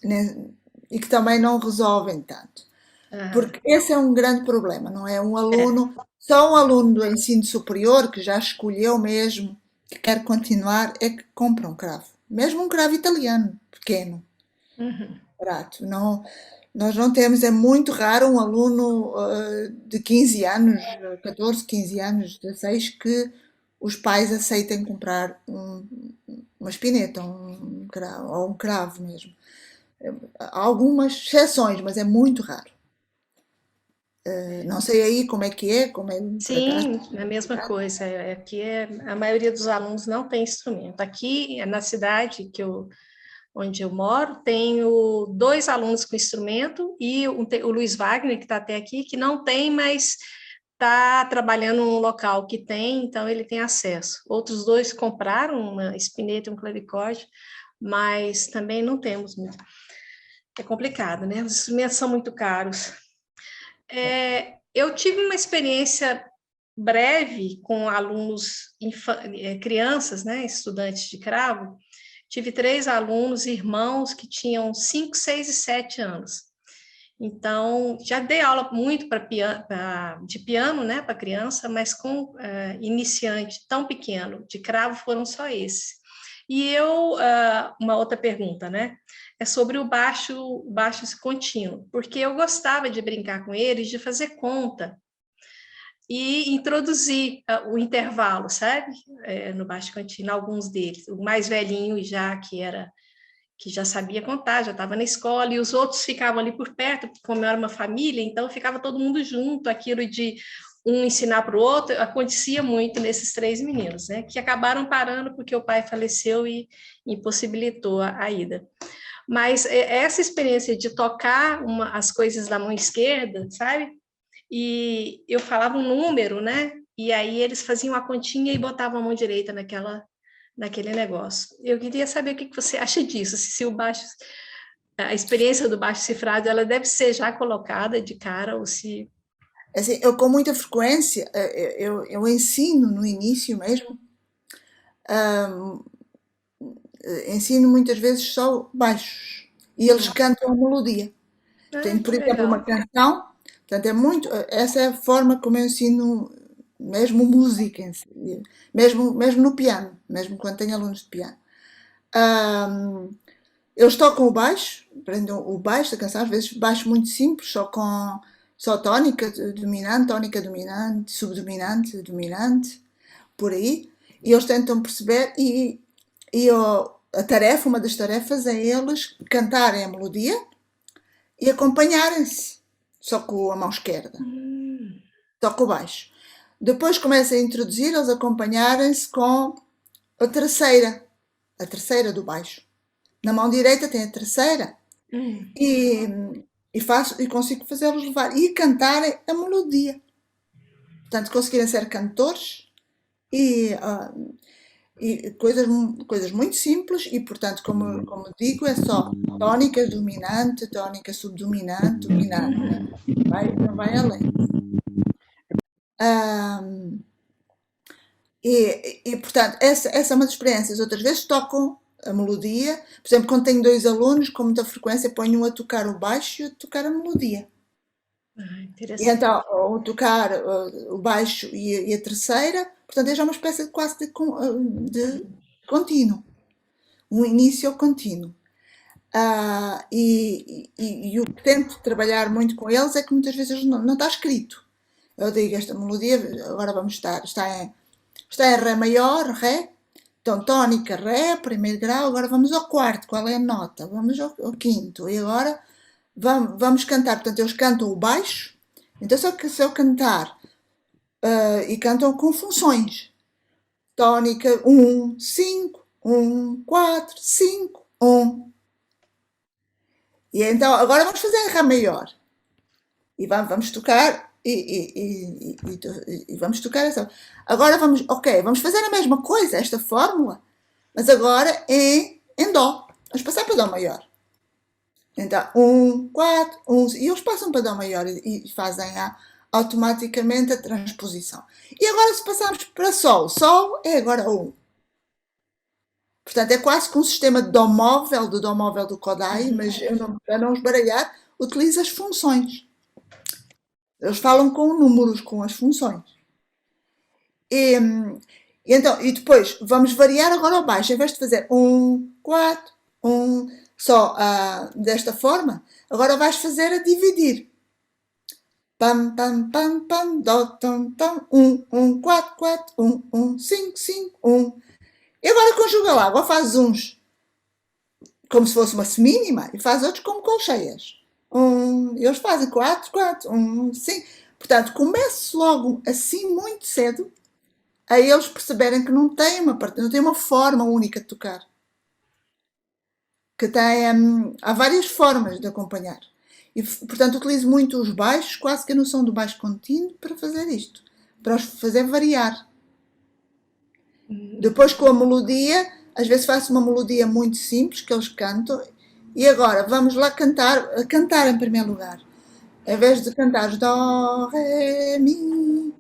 nem- e que também não resolvem tanto. Aham. Porque esse é um grande problema, não é? É. Só um aluno do ensino superior que já escolheu mesmo, que quer continuar, é que compra um cravo. Mesmo um cravo italiano, pequeno, Uhum. barato. Não, nós não temos, é muito raro um aluno de 15 anos, 14, 15 anos, 16, que os pais aceitem comprar uma espineta, ou um cravo mesmo. Há algumas exceções, mas é muito raro. Não sei aí como é por acaso. Sim, é a mesma coisa. Aqui a maioria dos alunos não tem instrumento. Aqui, na cidade onde eu moro, tenho dois alunos com instrumento e o Luiz Wagner, que está até aqui, que não tem, mas está trabalhando num local que tem, então ele tem acesso. Outros dois compraram uma espineta e um clavicorde, mas também não temos muito. É complicado, né? Os instrumentos são muito caros. Eu tive uma experiência breve com alunos, crianças, né, estudantes de cravo. Tive 3 alunos, irmãos, que tinham 5, 6 e 7 anos. Então, já dei aula muito de piano, né, para criança, mas com iniciante tão pequeno, de cravo foram só esses. E uma outra pergunta, né, é sobre o baixo contínuo, porque eu gostava de brincar com eles, de fazer conta, e introduzir o intervalo, sabe? No baixo contínuo, alguns deles. O mais velhinho já que já sabia contar, já estava na escola, e os outros ficavam ali por perto, porque como era uma família, então ficava todo mundo junto, aquilo de um ensinar para o outro, acontecia muito nesses 3 meninos, né? Que acabaram parando porque o pai faleceu e impossibilitou a ida. Mas essa experiência de tocar as coisas da mão esquerda, sabe? E eu falava um número, né? E aí eles faziam a continha e botavam a mão direita naquele negócio. Eu queria saber o que você acha disso, se o baixo, a experiência do baixo cifrado, ela deve ser já colocada de cara, ou se... Assim, eu com muita frequência, eu ensino no início mesmo, ensino muitas vezes só baixos e eles cantam a melodia. Ah, Tenho, que por exemplo, uma legal. canção, portanto, essa é a forma como eu ensino mesmo música, em si, mesmo no piano, mesmo quando tenho alunos de piano. Ahm, Eles tocam o baixo, aprendem o baixo da canção, às vezes baixo muito simples, só tónica dominante, subdominante, dominante, por aí, e eles tentam perceber a tarefa, uma das tarefas é eles cantarem a melodia e acompanharem-se, só com a mão esquerda, Hum, só com o baixo. Depois começa a introduzir, eles acompanharem-se com a terceira do baixo. Na mão direita tem a terceira hum. e, e consigo fazê-los levar e cantarem a melodia. Portanto, conseguirem ser cantores e, e coisas muito simples e, portanto, como digo, é só tónica dominante, tónica subdominante, dominante. Não vai além. Ahm, portanto, essa é uma das experiências. Outras vezes tocam a melodia. Por exemplo, quando tenho dois alunos, com muita frequência, ponho um a tocar o baixo e outro a tocar a melodia. Ah, E então, interessante. ou tocar o baixo e a terceira, portanto, é já uma espécie de quase de contínuo. Um início contínuo. E o que tento trabalhar muito com eles é que muitas vezes não está escrito. Eu digo, esta melodia, agora vamos está em Ré maior, Ré, então tónica, Ré, primeiro grau, agora vamos ao quarto, qual é a nota? Vamos ao quinto, e agora vamos cantar, portanto eles cantam o baixo, então só que se eu cantar, e cantam com funções, tónica 1, 5, 1, 4, 5, 1, e então agora vamos fazer em Ré maior, e vamos tocar e vamos tocar essa. Agora vamos fazer a mesma coisa, esta fórmula, mas agora em Dó. Vamos passar para Dó maior. Então, 1, 4, 1, e eles passam para Dó maior e fazem automaticamente a transposição. E agora, se passarmos para Sol, Sol é agora 1. Portanto, é quase que um sistema de Dó móvel do Kodai, mas para não os baralhar, utilizo as funções. Eles falam com números, com as funções. E, e depois vamos variar agora ao baixo. Em vez de fazer 1, 4, 1, só desta forma, agora vais fazer a dividir. Pam, pam, pam, pam, dó, tom, tom, 1, 4, 4, 1, 5, 5, 1. E agora conjuga lá, agora faz uns como se fosse uma semínima e faz outros como colcheias. Eles fazem 4, 4, 5. Portanto, comece logo assim muito cedo a eles perceberem que não tem uma forma única de tocar. Que tem, há várias formas de acompanhar. E, portanto, utilizo muito os baixos, quase que a noção do baixo contínuo, para fazer isto. Para os fazer variar. Depois, com a melodia, às vezes faço uma melodia muito simples, que eles cantam. E agora, vamos lá cantar em primeiro lugar. Em vez de cantar Dó, Ré, Mi,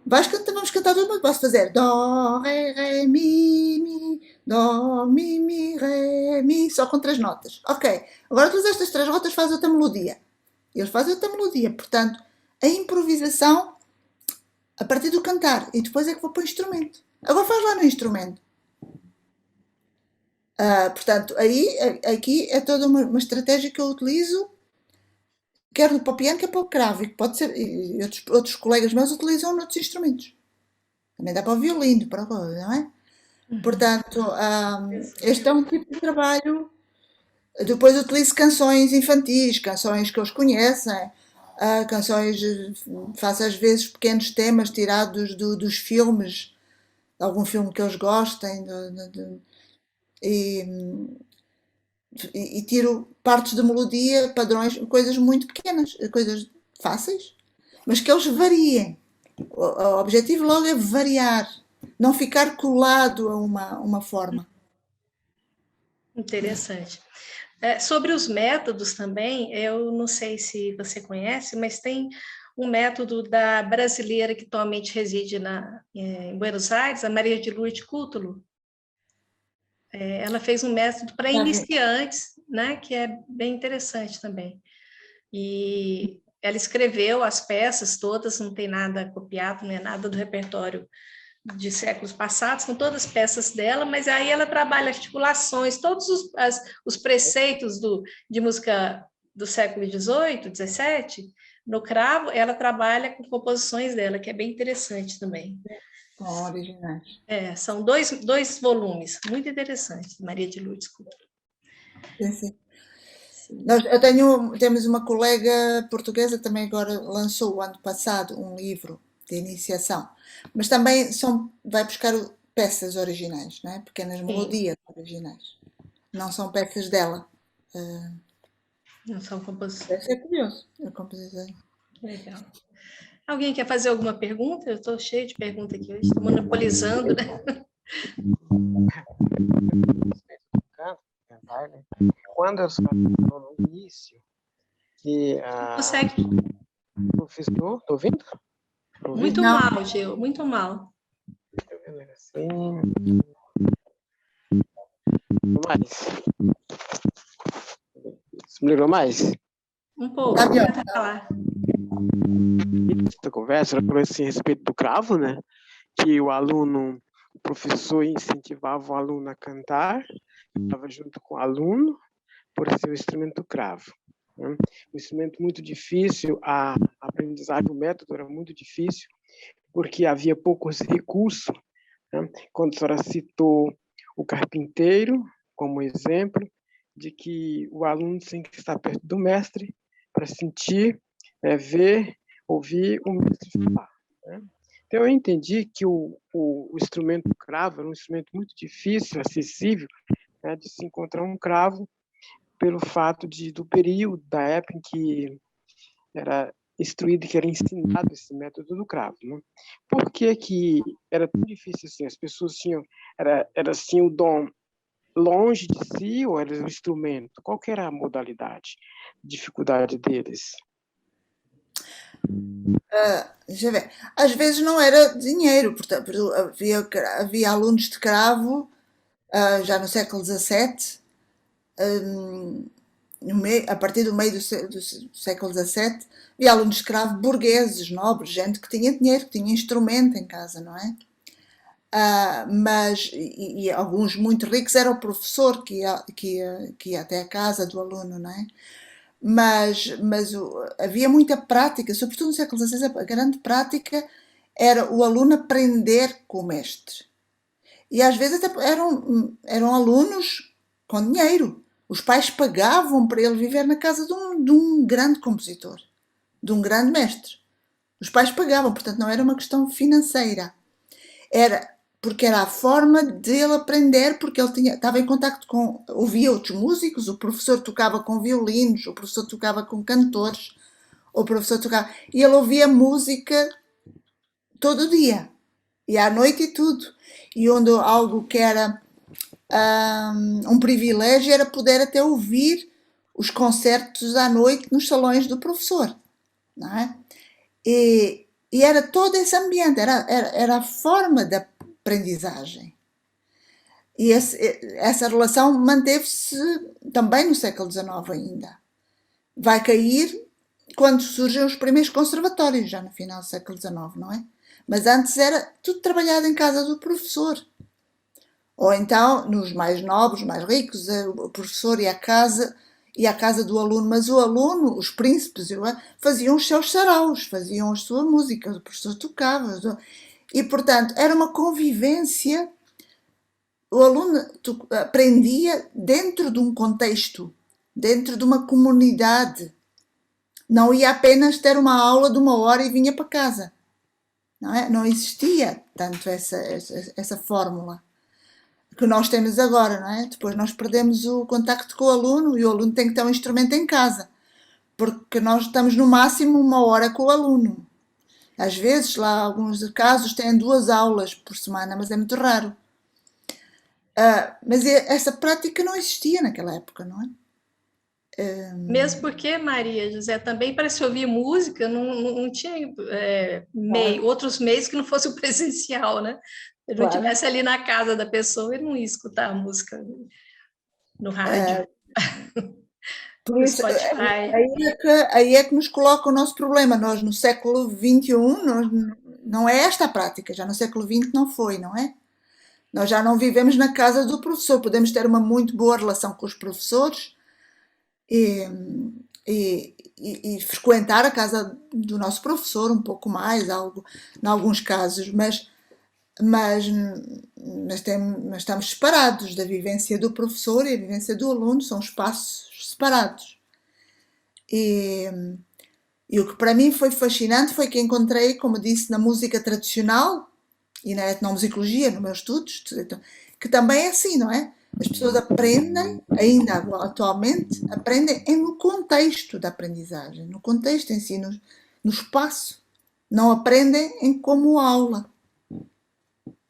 vamos cantar tudo, mas posso fazer Dó, Ré, Mi, Dó, Mi, Ré, Mi, só com três notas. Ok, agora todas estas três notas fazem outra melodia. Eles fazem outra melodia, portanto, a improvisação a partir do cantar e depois é que vou para o instrumento. Agora faz lá no instrumento. Portanto, aqui é toda uma estratégia que eu utilizo, quer para o piano, quer para o cravo, e que pode ser, e outros colegas meus utilizam noutros instrumentos. Também dá para o violino, para o, não é? Portanto, este é um tipo de trabalho. Depois utilizo canções infantis, canções que eles conhecem, canções, faço às vezes pequenos temas tirados dos filmes, de algum filme que eles gostem, e, e tiro partes de melodia, padrões, coisas muito pequenas, coisas fáceis, mas que eles variem. O objetivo logo é variar, não ficar colado a uma forma. Interessante. Sobre os métodos também, eu não sei se você conhece, mas tem um método da brasileira que atualmente reside em Buenos Aires, a Maria de Lourdes Cútulo. Ela fez um método para iniciantes, né, que é bem interessante também. E ela escreveu as peças todas, não tem nada copiado, não é nada do repertório de séculos passados, são todas peças dela, mas aí ela trabalha articulações, todos os preceitos de música do século XVIII, XVII, no cravo, ela trabalha com composições dela, que é bem interessante também. São originais. São dois volumes, muito interessantes, Maria de Lourdes Cútulo. Sim. Temos uma colega portuguesa que também agora lançou o ano passado um livro de iniciação, mas também vai buscar peças originais, não é? Pequenas melodias originais, não são peças dela. Não são composições. Deve ser curioso a composição. Legal. Alguém quer fazer alguma pergunta? Eu estou cheio de perguntas aqui hoje, estou monopolizando, né? Quando eu estava no início, que o professor, estou ouvindo? Muito mal, Gil, muito mal. Assim, mais. Se melhorou mais? Um pouco, tenta falar. Essa conversa ela falou assim a respeito do cravo, né? Que o professor incentivava o aluno a cantar, estava junto com o aluno, por ser o instrumento cravo. Né? Um instrumento muito difícil, a aprendizagem, o método era muito difícil, porque havia poucos recursos. Né? Quando a senhora citou o carpinteiro como exemplo de que o aluno tem que estar perto do mestre para sentir, ver, ouvir o mestre falar. Né? Então, eu entendi que o instrumento cravo era um instrumento muito difícil, acessível, né, de se encontrar um cravo, pelo fato do período, da época em que era instruído, que era ensinado esse método do cravo. Né? Por que era tão difícil assim? As pessoas era assim o dom longe de si ou era o instrumento? Qual que era a modalidade, dificuldade deles? Deixa eu ver. Às vezes não era dinheiro, portanto, havia alunos de cravo já no século XVII, a partir do meio do século XVII, havia alunos de cravo burgueses, nobres, gente que tinha dinheiro, que tinha instrumento em casa, não é? Mas e alguns muito ricos era o professor que ia até a casa do aluno, não é? Mas havia muita prática, sobretudo no século XVI, a grande prática era o aluno aprender com o mestre. E às vezes até eram alunos com dinheiro. Os pais pagavam para ele viver na casa de um grande compositor, de um grande mestre. Os pais pagavam, portanto não era uma questão financeira. Era porque era a forma dele aprender, porque ele estava em contacto ouvia outros músicos, o professor tocava com violinos, o professor tocava com cantores, o professor tocava... E ele ouvia música todo dia, e à noite e tudo. E onde algo que era um privilégio era poder até ouvir os concertos à noite nos salões do professor, não é? E era todo esse ambiente, era a forma da aprendizagem. E essa relação manteve-se também no século XIX ainda. Vai cair quando surgem os primeiros conservatórios, já no final do século XIX, não é? Mas antes era tudo trabalhado em casa do professor. Ou então, nos mais nobres, mais ricos, o professor ia à casa do aluno, mas o aluno, os príncipes, faziam os seus saraus, faziam a sua música, o professor tocava. E, portanto, era uma convivência. O aluno aprendia dentro de um contexto, dentro de uma comunidade. Não ia apenas ter uma aula de 1 hora e vinha para casa. Não existia tanto essa fórmula. que nós temos agora, não é? Depois nós perdemos o contacto com o aluno e o aluno tem que ter um instrumento em casa, porque nós estamos no máximo 1 hora com o aluno. Às vezes, lá alguns casos têm 2 aulas por semana, mas é muito raro. Mas essa prática não existia naquela época, não é? Mesmo porque, Maria José, também para se ouvir música, não tinha Claro, outros meios que não fosse o presencial, né? Se não claro. estivesse ali na casa da pessoa, ele não ia escutar a música no rádio, Por no isso, Spotify. aí é que nos coloca o nosso problema. Nós, no século XXI, não é esta a prática. Já no século XX não foi, não é? Nós já não vivemos na casa do professor. Podemos ter uma muito boa relação com os professores e, e frequentar a casa do nosso professor um pouco mais, em alguns casos, mas, mas estamos separados da vivência do professor e a vivência do aluno, são espaços separados. E, e o que para mim foi fascinante foi que encontrei, como disse, na música tradicional e na etnomusicologia, nos meus estudos, que também é assim, não é? As pessoas aprendem, ainda atualmente, aprendem no contexto da aprendizagem, no contexto em si, no espaço. Não aprendem em como aula,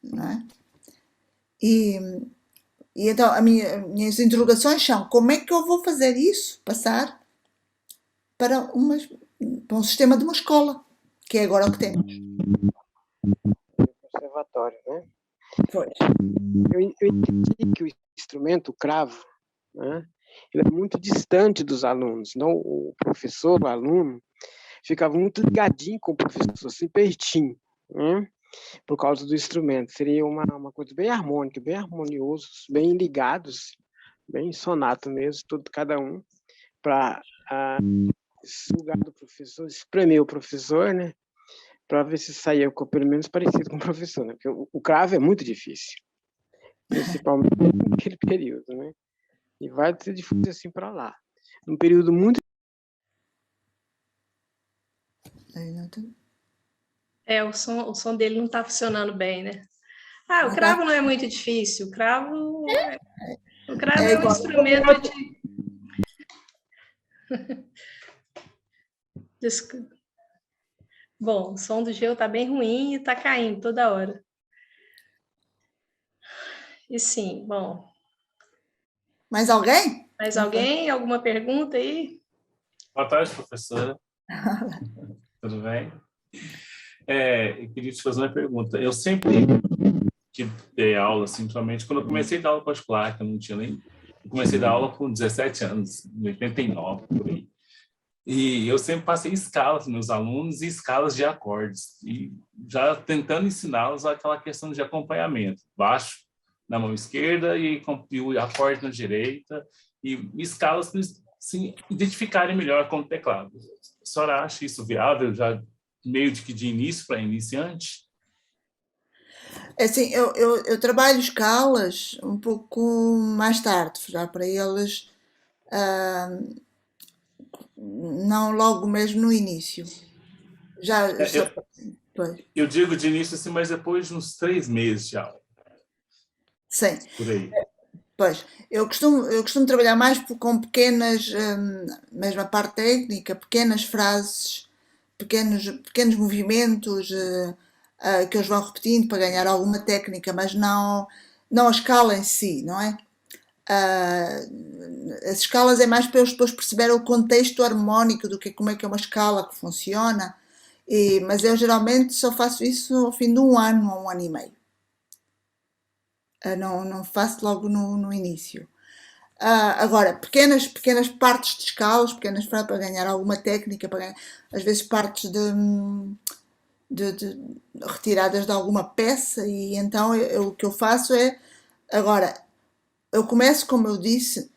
não é? E, e então, minhas interrogações são: como é que eu vou fazer isso? Passar para, para um sistema de uma escola, que é agora o que temos. Conservatório, né? Pois. Eu entendi que o instrumento, o cravo, né, ele é muito distante dos alunos. Não, o professor, o aluno, ficava muito ligadinho com o professor, assim, pertinho, né, por causa do instrumento. Seria uma coisa bem harmônica, bem harmonioso, bem ligados, bem sonato mesmo, todo, cada um, para sugar do professor, espremer o professor, né, para ver se saía pelo menos parecido com o professor, né, porque o cravo é muito difícil, principalmente naquele período, né, e vai ser difícil assim para lá. Um período muito. O som dele não está funcionando bem, né? Ah, o Não tá? cravo não é muito difícil. O cravo É é um igual. instrumento de. Bom, o som do gelo está bem ruim e está caindo toda hora. E sim, bom. Mais alguém? Mais alguém? Alguma pergunta aí? Boa tarde, professora. Tudo bem? Eu queria te fazer uma pergunta. Eu sempre que dei aula, assim, principalmente quando eu comecei a dar aula particular, que eu não tinha nem... Eu comecei a dar aula com 17 anos, em 89, por aí. E eu sempre passei escalas para meus alunos e escalas de acordes. E já tentando ensiná-los aquela questão de acompanhamento. Baixo na mão esquerda e o acorde na direita. E escalas para eles se identificarem melhor com o teclado. A senhora acha isso viável, já meio de que de início para iniciante? Assim, eu trabalho escalas um pouco mais tarde, já para eles, não logo mesmo no início. Já, pois, Eu digo de início assim, mas depois de uns 3 meses de aula, sim. por aí. Pois, eu costumo trabalhar mais com pequenas, mesmo a parte técnica, pequenas frases, pequenos movimentos que eles vão repetindo para ganhar alguma técnica, mas não a escala em si, não é? Ah, as escalas é mais para eles depois perceberem o contexto harmónico como é que é uma escala que funciona, mas eu geralmente só faço isso ao fim de 1 ano ou 1 ano e meio. Não faço logo no início. Agora, pequenas partes de escalas, pequenas para ganhar alguma técnica, às vezes partes de retiradas de alguma peça, e então o que eu faço é, agora, eu começo, como eu disse,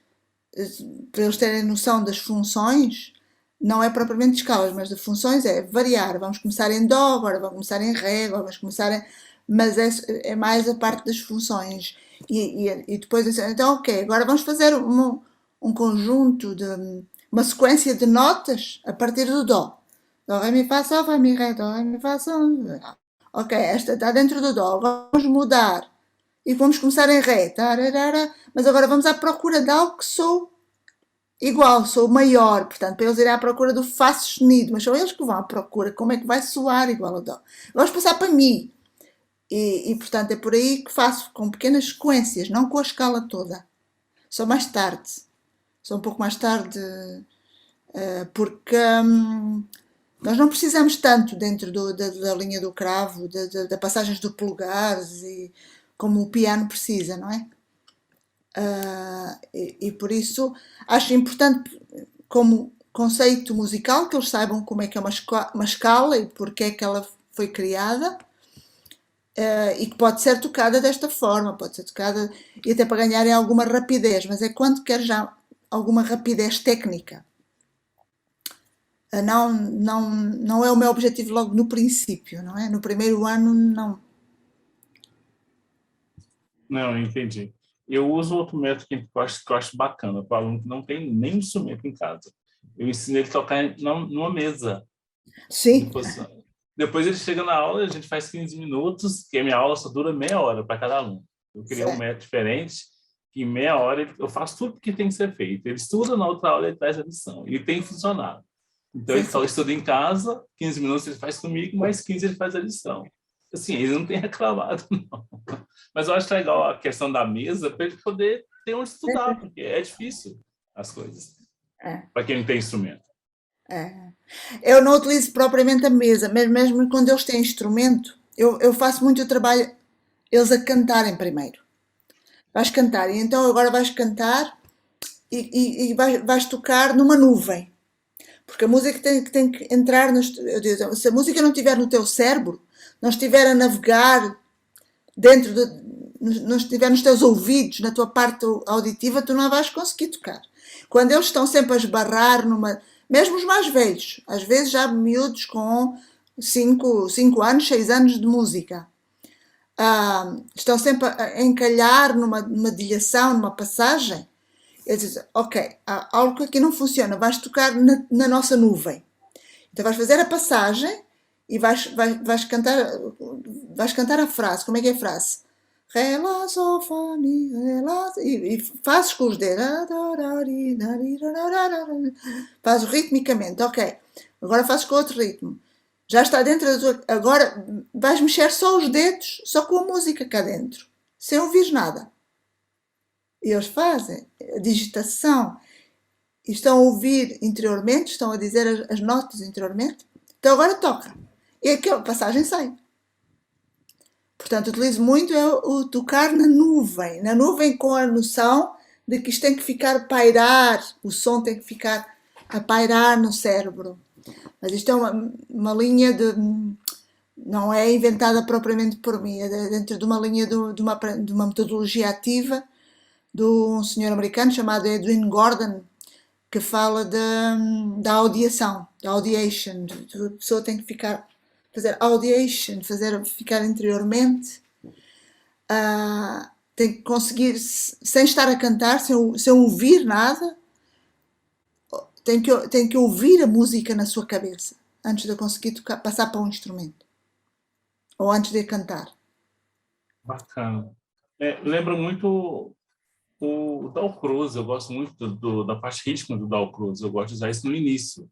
para eles terem noção das funções, não é propriamente de escalas, mas de funções é variar. Vamos começar em Dó, agora vamos começar em Ré, agora vamos começar em... Mas é mais a parte das funções. E depois, então, ok, agora vamos fazer um conjunto de... uma sequência de notas a partir do Dó. Dó, Ré, Mi, Fá, Sol, Fá, Mi, Ré, Dó, Ré, Mi, Fá, Sol. Ok, esta está dentro do Dó. Agora vamos mudar. e vamos começar em Ré, tararara, mas agora vamos à procura de algo que sou igual, sou maior, portanto, para eles irem à procura do Fá sustenido, mas são eles que vão à procura, como é que vai soar igual ao Dó. Vamos passar para Mi, portanto, é por aí que faço, com pequenas sequências, não com a escala toda, só mais tarde, só um pouco mais tarde, porque nós não precisamos tanto dentro da linha do cravo, da passagens do polegares, como o piano precisa, não é? E por isso acho importante, como conceito musical, que eles saibam como é que é uma escala e porque é que ela foi criada, e que pode ser tocada desta forma, pode ser tocada e até para ganharem alguma rapidez, mas é quando quer já alguma rapidez técnica. Não é o meu objetivo logo no princípio, não é? No primeiro ano, não. Não, entendi. Eu uso outro método que eu acho bacana para o aluno que não tem nem instrumento em casa. Eu ensino ele a tocar numa mesa. Sim. Depois ele chega na aula, a gente faz 15 minutos, que a minha aula só dura meia hora para cada aluno. Eu criei um método diferente, que em meia hora eu faço tudo que tem que ser feito. Ele estuda, na outra aula ele traz a lição. E tem funcionado. Então ele só estuda em casa, 15 minutos ele faz comigo, mais 15 ele faz a lição. Assim, ele não tem reclamado, não. Mas eu acho legal a questão da mesa para ele poder ter onde estudar, porque é difícil as coisas, para quem não tem instrumento. Eu não utilizo propriamente a mesa, mas mesmo quando eles têm instrumento, eu faço muito o trabalho, eles a cantarem primeiro. Vais cantar, e então agora vais cantar e vais tocar numa nuvem. Porque a música tem que entrar, se a música não estiver no teu cérebro, não estiver a navegar não estiver nos teus ouvidos, na tua parte auditiva, tu não vais conseguir tocar. Quando eles estão sempre a esbarrar mesmo os mais velhos, às vezes já miúdos com 5 anos, 6 anos de música, estão sempre a encalhar numa dedilhação, numa passagem. Eles dizem, ok, há algo que aqui não funciona, vais tocar na nossa nuvem. Então vais fazer a passagem e vais cantar a frase. Como é que é a frase? Ré, lá, sol, fá, mi, ré, lá, e fazes com os dedos. Fazes ritmicamente, ok. Agora fazes com outro ritmo. Já está dentro da tua... Agora vais mexer só os dedos, só com a música cá dentro, sem ouvir nada. E eles fazem a digitação e estão a ouvir interiormente, estão a dizer as notas interiormente. Então agora toca. E aquela passagem sai. Portanto, utilizo muito o tocar na nuvem com a noção de que isto tem que ficar pairar, o som tem que ficar a pairar no cérebro. Mas isto é uma linha não é inventada propriamente por mim, é dentro de uma linha de uma metodologia ativa de um senhor americano chamado Edwin Gordon, que fala da audiação, da audiation. A pessoa tem que fazer audiation, ficar interiormente, tem que conseguir, sem estar a cantar, sem ouvir nada, tem que ouvir a música na sua cabeça, antes de conseguir passar para um instrumento, ou antes de cantar. Bacana. Lembra muito o Dalcroze, eu gosto muito da parte rítmica do Dalcroze, eu gosto de usar isso no início,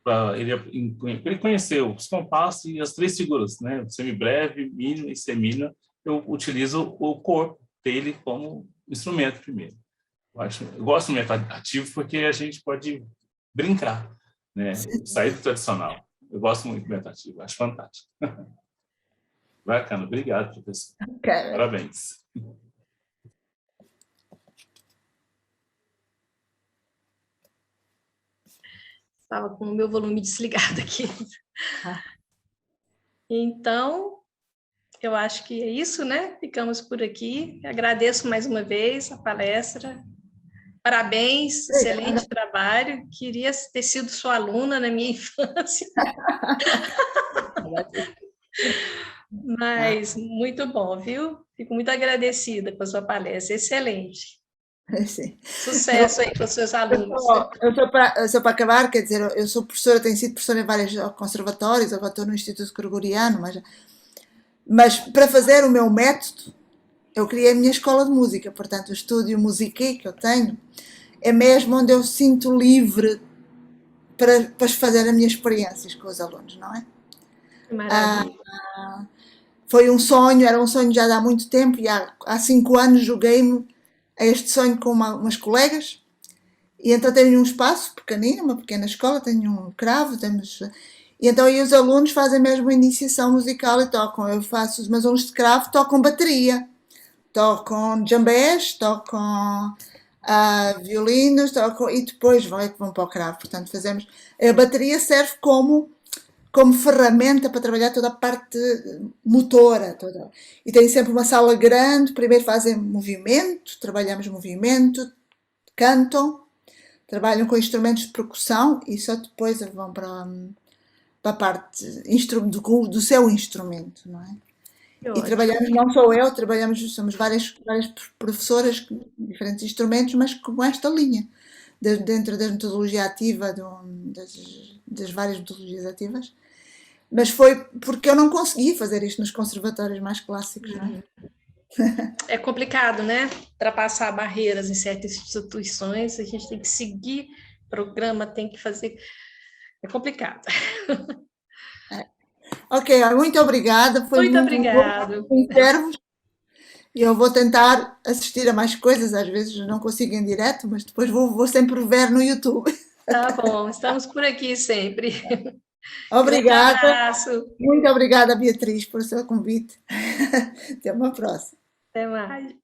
para ele conhecer os compassos e as 3 figuras, né? Semibreve, mínima e semina. Eu utilizo o corpo dele como instrumento primeiro. Eu gosto do método ativo porque a gente pode brincar, né? Sair do tradicional. Eu gosto muito do método ativo, acho fantástico. Bacana, obrigado, professor. Okay. Parabéns. Estava com o meu volume desligado aqui. Então, eu acho que é isso, né? Ficamos por aqui. Agradeço mais uma vez a palestra. Parabéns, excelente trabalho. Queria ter sido sua aluna na minha infância. Mas muito bom, viu? Fico muito agradecida com a sua palestra. Excelente. Sim. Sucesso aí para os seus alunos. Só para acabar, quer dizer, eu sou professora, tenho sido professora em vários conservatórios, agora estou no Instituto Gregoriano, mas para fazer o meu método, eu criei a minha escola de música, portanto o estúdio Musiqué que eu tenho é mesmo onde eu sinto livre para fazer as minhas experiências com os alunos, não é? Que maravilha. Foi um sonho, era um sonho já de há muito tempo, e há 5 anos joguei-me a este sonho com umas colegas, e então tenho um espaço pequenino, uma pequena escola, tenho um cravo, e então aí os alunos fazem mesmo a iniciação musical e tocam. Eu faço, os meus alunos de cravo tocam bateria, tocam djembés, tocam violinos, tocam, e depois vão para o cravo. Portanto, a bateria serve como ferramenta para trabalhar toda a parte motora. E tem sempre uma sala grande, primeiro fazem movimento, trabalhamos movimento, cantam, trabalham com instrumentos de percussão e só depois vão para a parte do seu instrumento, não é? E trabalhamos, não só eu, somos várias professoras com diferentes instrumentos, mas com esta linha, dentro da metodologia ativa, das várias metodologias ativas. Mas foi porque eu não consegui fazer isto nos conservatórios mais clássicos, não é? É complicado, né? Ultrapassar barreiras em certas instituições, a gente tem que seguir programa, tem que fazer. É complicado. Ok, muito obrigada. Foi muito obrigada. E eu vou tentar assistir a mais coisas, às vezes não consigo em direto, mas depois vou sempre ver no YouTube. Tá bom, estamos por aqui sempre. Obrigada. Um abraço. Muito obrigada, Beatriz, por seu convite. Até uma próxima. Até mais.